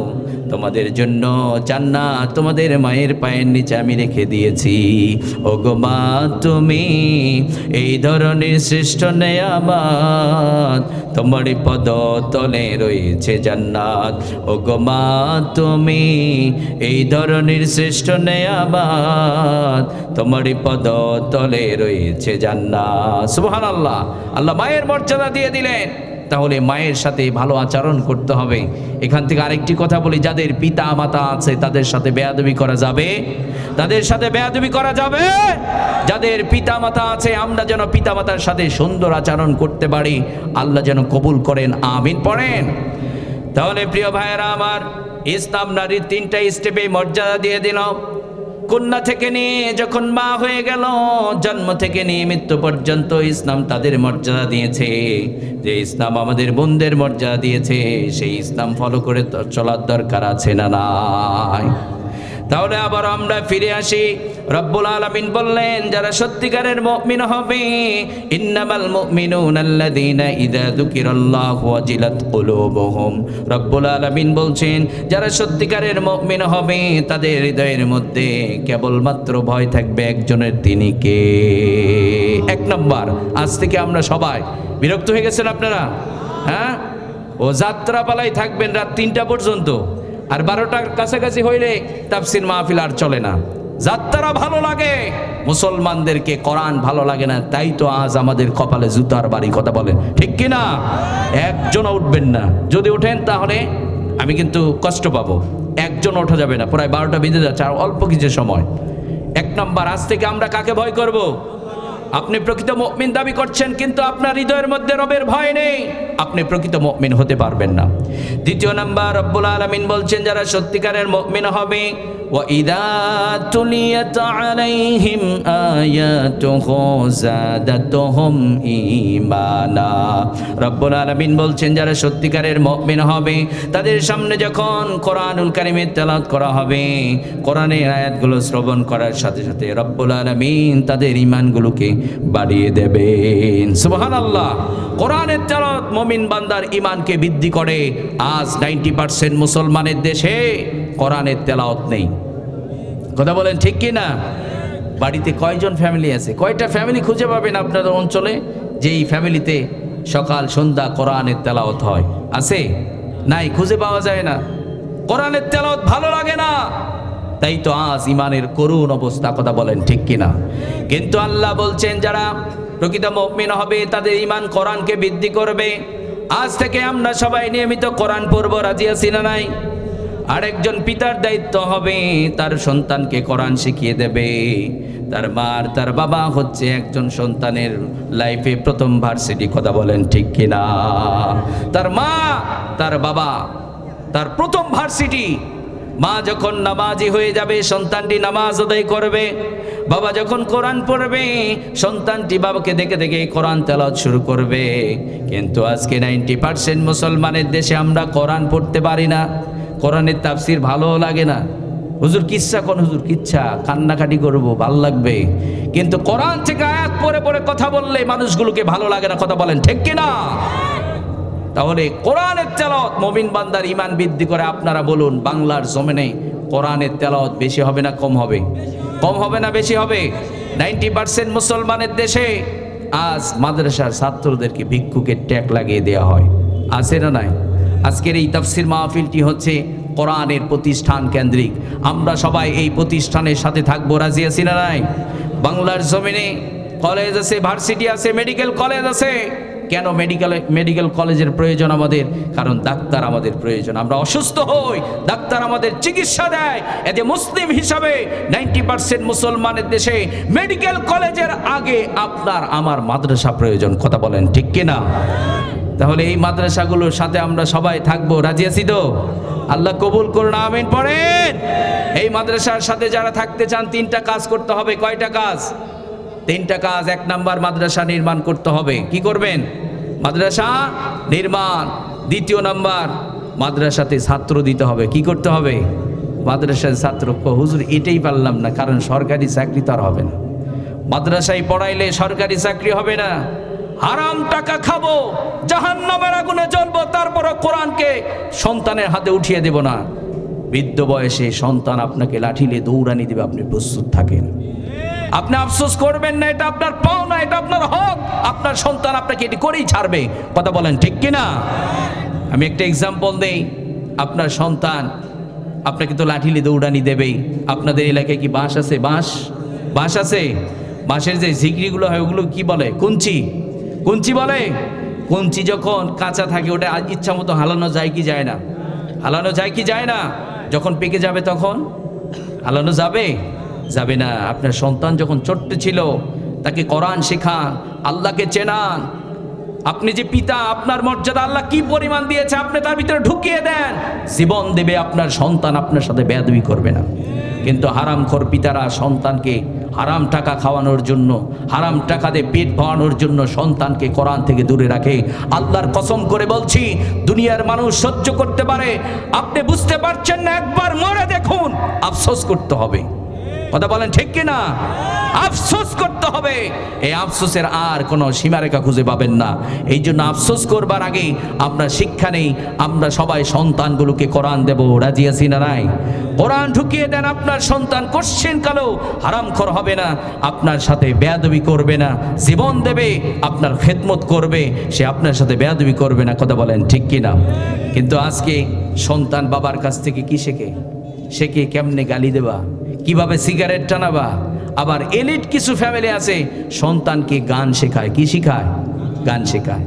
Speaker 1: তোমাদের জন্য জান্নাত তোমাদের মায়ের পায়ের নিচে আমি রেখে দিয়েছি। ও গো মা, তুমি এই ধরনের শ্রেষ্ঠ নেয়ামত, তোমারই পদ তলে রয়েছে জান্নাত। ও গো মা, তুমি এই ধরনের শ্রেষ্ঠ নেয়ামত, তোমারই পদ তলে রয়েছে জান্নাত। সুবহানাল্লাহ। আল্লাহ মায়ের মর্যাদা দিয়ে দিলেন। তাহলে মায়ের সাথে ভালো আচরণ করতে হবে। এখান থেকে আরেকটি কথা বলি, যাদের পিতা মাতা আছে তাদের সাথে বেয়াদবি করা যাবে, তাদের সাথে বেয়াদবি করা যাবে। যাদের পিতা মাতা আছে আমরা যেন পিতা মাতার সাথে সুন্দর আচরণ করতে পারি, আল্লাহ যেন কবুল করেন, আমিন পড়েন। তাহলে প্রিয় ভাইয়েরা আমার, ইসলাম নারীর 3টা স্টেপে মর্যাদা দিয়ে দিল। কন্যা থেকে নিয়ে যখন মা হয়ে গেল, জন্ম থেকে নিয়ে মৃত্যু পর্যন্ত ইসলাম তাদের মর্যাদা দিয়েছে। যে ইসলাম আমাদের বোনদের মর্যাদা দিয়েছে, সেই ইসলাম ফলো করে চলার দরকার আছে না নাই? তাহলে আবার আমরা ফিরে আসি। রব্বুল আলামিন বললেন, যারা সত্যিকারের মুমিন হবে, ইন্নামাল মুমিনুনাল্লাযীনা ইযা যুকিরাল্লাহু ওয়াজিলাত কুলুবুহুম। রব্বুল আলামিন বলছেন, যারা সত্যিকারের মুমিন হবে তাদের হৃদয়ের মধ্যে কেবলমাত্র ভয় থাকবে একজনের, তিনি কে? 1 নম্বর, আজ থেকে আমরা সবাই বিরক্ত হয়ে গেছেন আপনারা, হ্যাঁ? ও যাত্রা পালাই থাকবেন রাত 3টা পর্যন্ত, আর 12টার কাছাকাছি হইলে তাফসির মাহফিল আর চলে না। যাত্রা ভালো লাগে, মুসলমানদেরকে কোরআন ভালো লাগে না, তাই তো আজ আমাদের কপালে জুতার বাড়ি, কথা বলেন ঠিক কিনা? একজনও উঠবেন না, যদি ওঠেন তাহলে আমি কিন্তু কষ্ট পাবো। একজন ওঠা যাবে না, প্রায় 12টা বেজে যাচ্ছে, আর অল্প কিছু সময়। 1 নম্বর, আজ থেকে আমরা কাকে ভয় করব? আপনি প্রকৃত মুমিন দাবি করছেন কিন্তু আপনার হৃদয়ের মধ্যে রবের ভয় নেই, আপনি প্রকৃত মুমিন হতে পারবেন না। 2 নম্বর, রব্বুল আলামিন বলছেন, যারা সত্যিকারের মুমিন হবে, ওয়া ইযা তুলিয়াত আলাইহিম আয়াতুহু যাদাতুহুম ঈমানা। রব্বুল আলামিন বলছেন, যারা সত্যিকারের মুমিন হবে তাদের সামনে যখন কোরআনুল কারীমের তেলাওয়াত করা হবে, কোরআনের আয়াতগুলো শ্রবণ করার সাথে সাথে রব্বুল আলামিন তাদের ঈমানগুলোকে বাড়িয়ে দেবেন। সুবহানাল্লাহ। কোরআনের তেলাওয়াত মুমিন বান্দার ঈমানকে বৃদ্ধি করে। আজ 90% মুসলমানের দেশে কোরআনের তেলাওয়াত নেই, কথা বলেন ঠিক কি না? বাড়িতে কয়জন ফ্যামিলি আছে? কয়টা ফ্যামিলি খুঁজে পাবেন আপনাদের অঞ্চলে যেই ফ্যামিলিতে সকাল সন্ধ্যা কোরআনের তেলাওয়াত হয়? আছে? নাই, খুঁজে পাওয়া যায় না। কোরআনের তেলাওয়াত ভালো লাগে না, তাই তো আজ ইমানের করুণ অবস্থা, কথা বলেন ঠিক কিনা? কিন্তু আল্লাহ বলছেন, যারা প্রকৃত মুমিন হবে তাদের ঈমান কোরআনকে বৃদ্ধি করবে। আজ থেকে আমরা সবাই নিয়মিত কোরআন পড়ব, রাজি আছি না নাই? আরেকজন পিতার দায়িত্ব হবে তার সন্তানকে কোরআন শিখিয়ে দেবে। তার মা আর তার বাবা হচ্ছে একজন সন্তানের লাইফে প্রথম ভার্সিটি, কথা বলেন ঠিক কিনা? তার মা তার বাবা তার প্রথম ভার্সিটি। মা যখন নামাজি হয়ে যাবে সন্তানটি নামাজ আদায় করবে, বাবা যখন কোরআন পড়বে সন্তানটি বাবাকে দেখে দেখে কোরআন তেলাওয়াত শুরু করবে। কিন্তু আজকে 90% মুসলমানের দেশে আমরা কোরআন পড়তে পারি না, কোরআনের তাফসির ভালো লাগে না। হুজুর কিচ্ছা কোন হুজুর কিচ্ছা, কান্নাকাটি করবো, ভাল লাগবে, কিন্তু কোরআন থেকে আয়াত পড়ে পড়ে কথা বললে মানুষগুলোকে ভালো লাগে না, কথা বলেন ঠিক কিনা? তাহলে কোরআনের তেলাওয়াত মুমিন বান্দার ঈমান বৃদ্ধি করে। আপনারা বলুন, বাংলার জমিনে কোরআনের তেলাওয়াত বেশি হবে না কম হবে? কম হবে না বেশি হবে? 90% মুসলমানের দেশে আজ মাদ্রাসার ছাত্রদেরকে ভিক্ষুকের ট্যাগ লাগিয়ে দেওয়া হয়, আছে না নাই? আজকের এই তাফসির মাহফিলটি হচ্ছে কোরআনের প্রতিষ্ঠান কেন্দ্রিক। আমরা সবাই এই প্রতিষ্ঠানের সাথে থাকবো, রাজি আছি না নাই? বাংলার জমিনে কলেজ আছে, ভার্সিটি আছে, মেডিকেল কলেজ আছে। কেন মেডিকেল কলেজের প্রয়োজন আমাদের? কারণ ডাক্তার আমাদের প্রয়োজন। আমরা অসুস্থ হই, ডাক্তার আমাদের চিকিৎসা দেয়। এতে মুসলিম হিসাবে 90% মুসলমানের দেশে মেডিকেল কলেজের আগে আপনার আমার মাদ্রাসা প্রয়োজন, কথা বলেন ঠিক কিনা? তাহলে এই মাদ্রাসাগুলোর সাথে আমরা সবাই থাকবো, রাজি আছি তো? আল্লাহ কবুল করুন, আমিন পড়েন। এই মাদ্রাসার সাথে যারা থাকতে চান 3টা কাজ করতে হবে। কয়টা কাজ? 3টা কাজ। 1 নম্বর, মাদ্রাসা নির্মাণ করতে হবে। কি করবেন? মাদ্রাসা নির্মাণ। 2 নম্বর, মাদ্রাসাতে ছাত্র দিতে হবে। কি করতে হবে? মাদ্রাসায় ছাত্র। হুজুর এটাই পারলাম না, কারণ সরকারি চাকরি তো আর হবে না। মাদ্রাসায় পড়াইলে সরকারি চাকরি হবে না, হারাম টাকা খাবো, জাহান্নামের আগুনে জ্বলবো, তারপরও কোরআনকে সন্তানের হাতে উঠিয়ে দেব না। বৃদ্ধ বয়সে সন্তান আপনাকে লাঠিলে দৌড়ানি দেবে, আপনি প্রস্তুত থাকেন। আপনি আফসোস করবেন না, এটা আপনার পাওনা, এটা আপনার হক। আপনার সন্তান আপনাকে এটি করেই ছাড়বে, কথা বলেন ঠিক কিনা? আমি একটা এক্সাম্পল দেই। আপনার সন্তান আপনাকে তো লাঠিলে দৌড়ানি দেবেই। আপনাদের এলাকায় কি বাঁশ আছে? বাঁশ আছে? বাঁশের যে ঝিকড়িগুলো হয় ওগুলো কি বলে? কুঞ্চি বলে। কঞ্চি যখন কাঁচা থাকে ওটা ইচ্ছা মতো হালানো যায় কি যায় না? হালানো যায় কি যায় না? যখন পেকে যাবে তখন হালানো যাবে? যাবে না। আপনার সন্তান যখন ছোট্ট ছিল তাকে কোরআন শেখান, আল্লাহকে চেনান। আপনি যে পিতা, আপনার মর্যাদা আল্লাহ কি পরিমাণ দিয়েছে আপনি তার ভিতরে ঢুকিয়ে দেন, জীবন দেবে। আপনার সন্তান আপনার সাথে বেয়াদবি করবে না। কিন্তু হারামখোর পিতারা সন্তানকে হারাম টাকা খাওয়ানোর জন্য, হারাম টাকা দিয়ে পেট ভরানোর জন্য সন্তানকে কোরআন থেকে দূরে রাখে। আল্লাহর কসম করে বলছি, দুনিয়ার মানুষ সহ্য করতে পারে, আপনি বুঝতে পারছেন না, একবার মরে দেখুন, আফসোস করতে হবে। কথা বলেন ঠিক কিনা? আফসোস করতে হবে। এই আফসোসের আর কোনো সীমারেখা খুঁজে পাবেন না। এই জন্য আফসোস করবার আগে আমরা শিক্ষা নেই, আমরা সবাই সন্তানগুলোকে কোরআন দেব। রাজি আছি না নাই? কোরআন ঢুকিয়ে দেন। আপনার সন্তান কোশ্চেন কালো হারামখোর হবে না, আপনার সাথে বেয়াদবি করবে না, জীবন দেবে, আপনার খেদমত করবে, সে আপনার সাথে বেয়াদবি করবে না। কথা বলেন ঠিক কিনা? কিন্তু আজকে সন্তান বাবার কাছ থেকে কি শেখে? শেখে কেমনে গালি দেবা, কিভাবে সিগারেট টানাবা। আবার এলিট কিছু ফ্যামিলি আছে সন্তানকে গান শেখায়। কি শেখায়? গান শেখায়।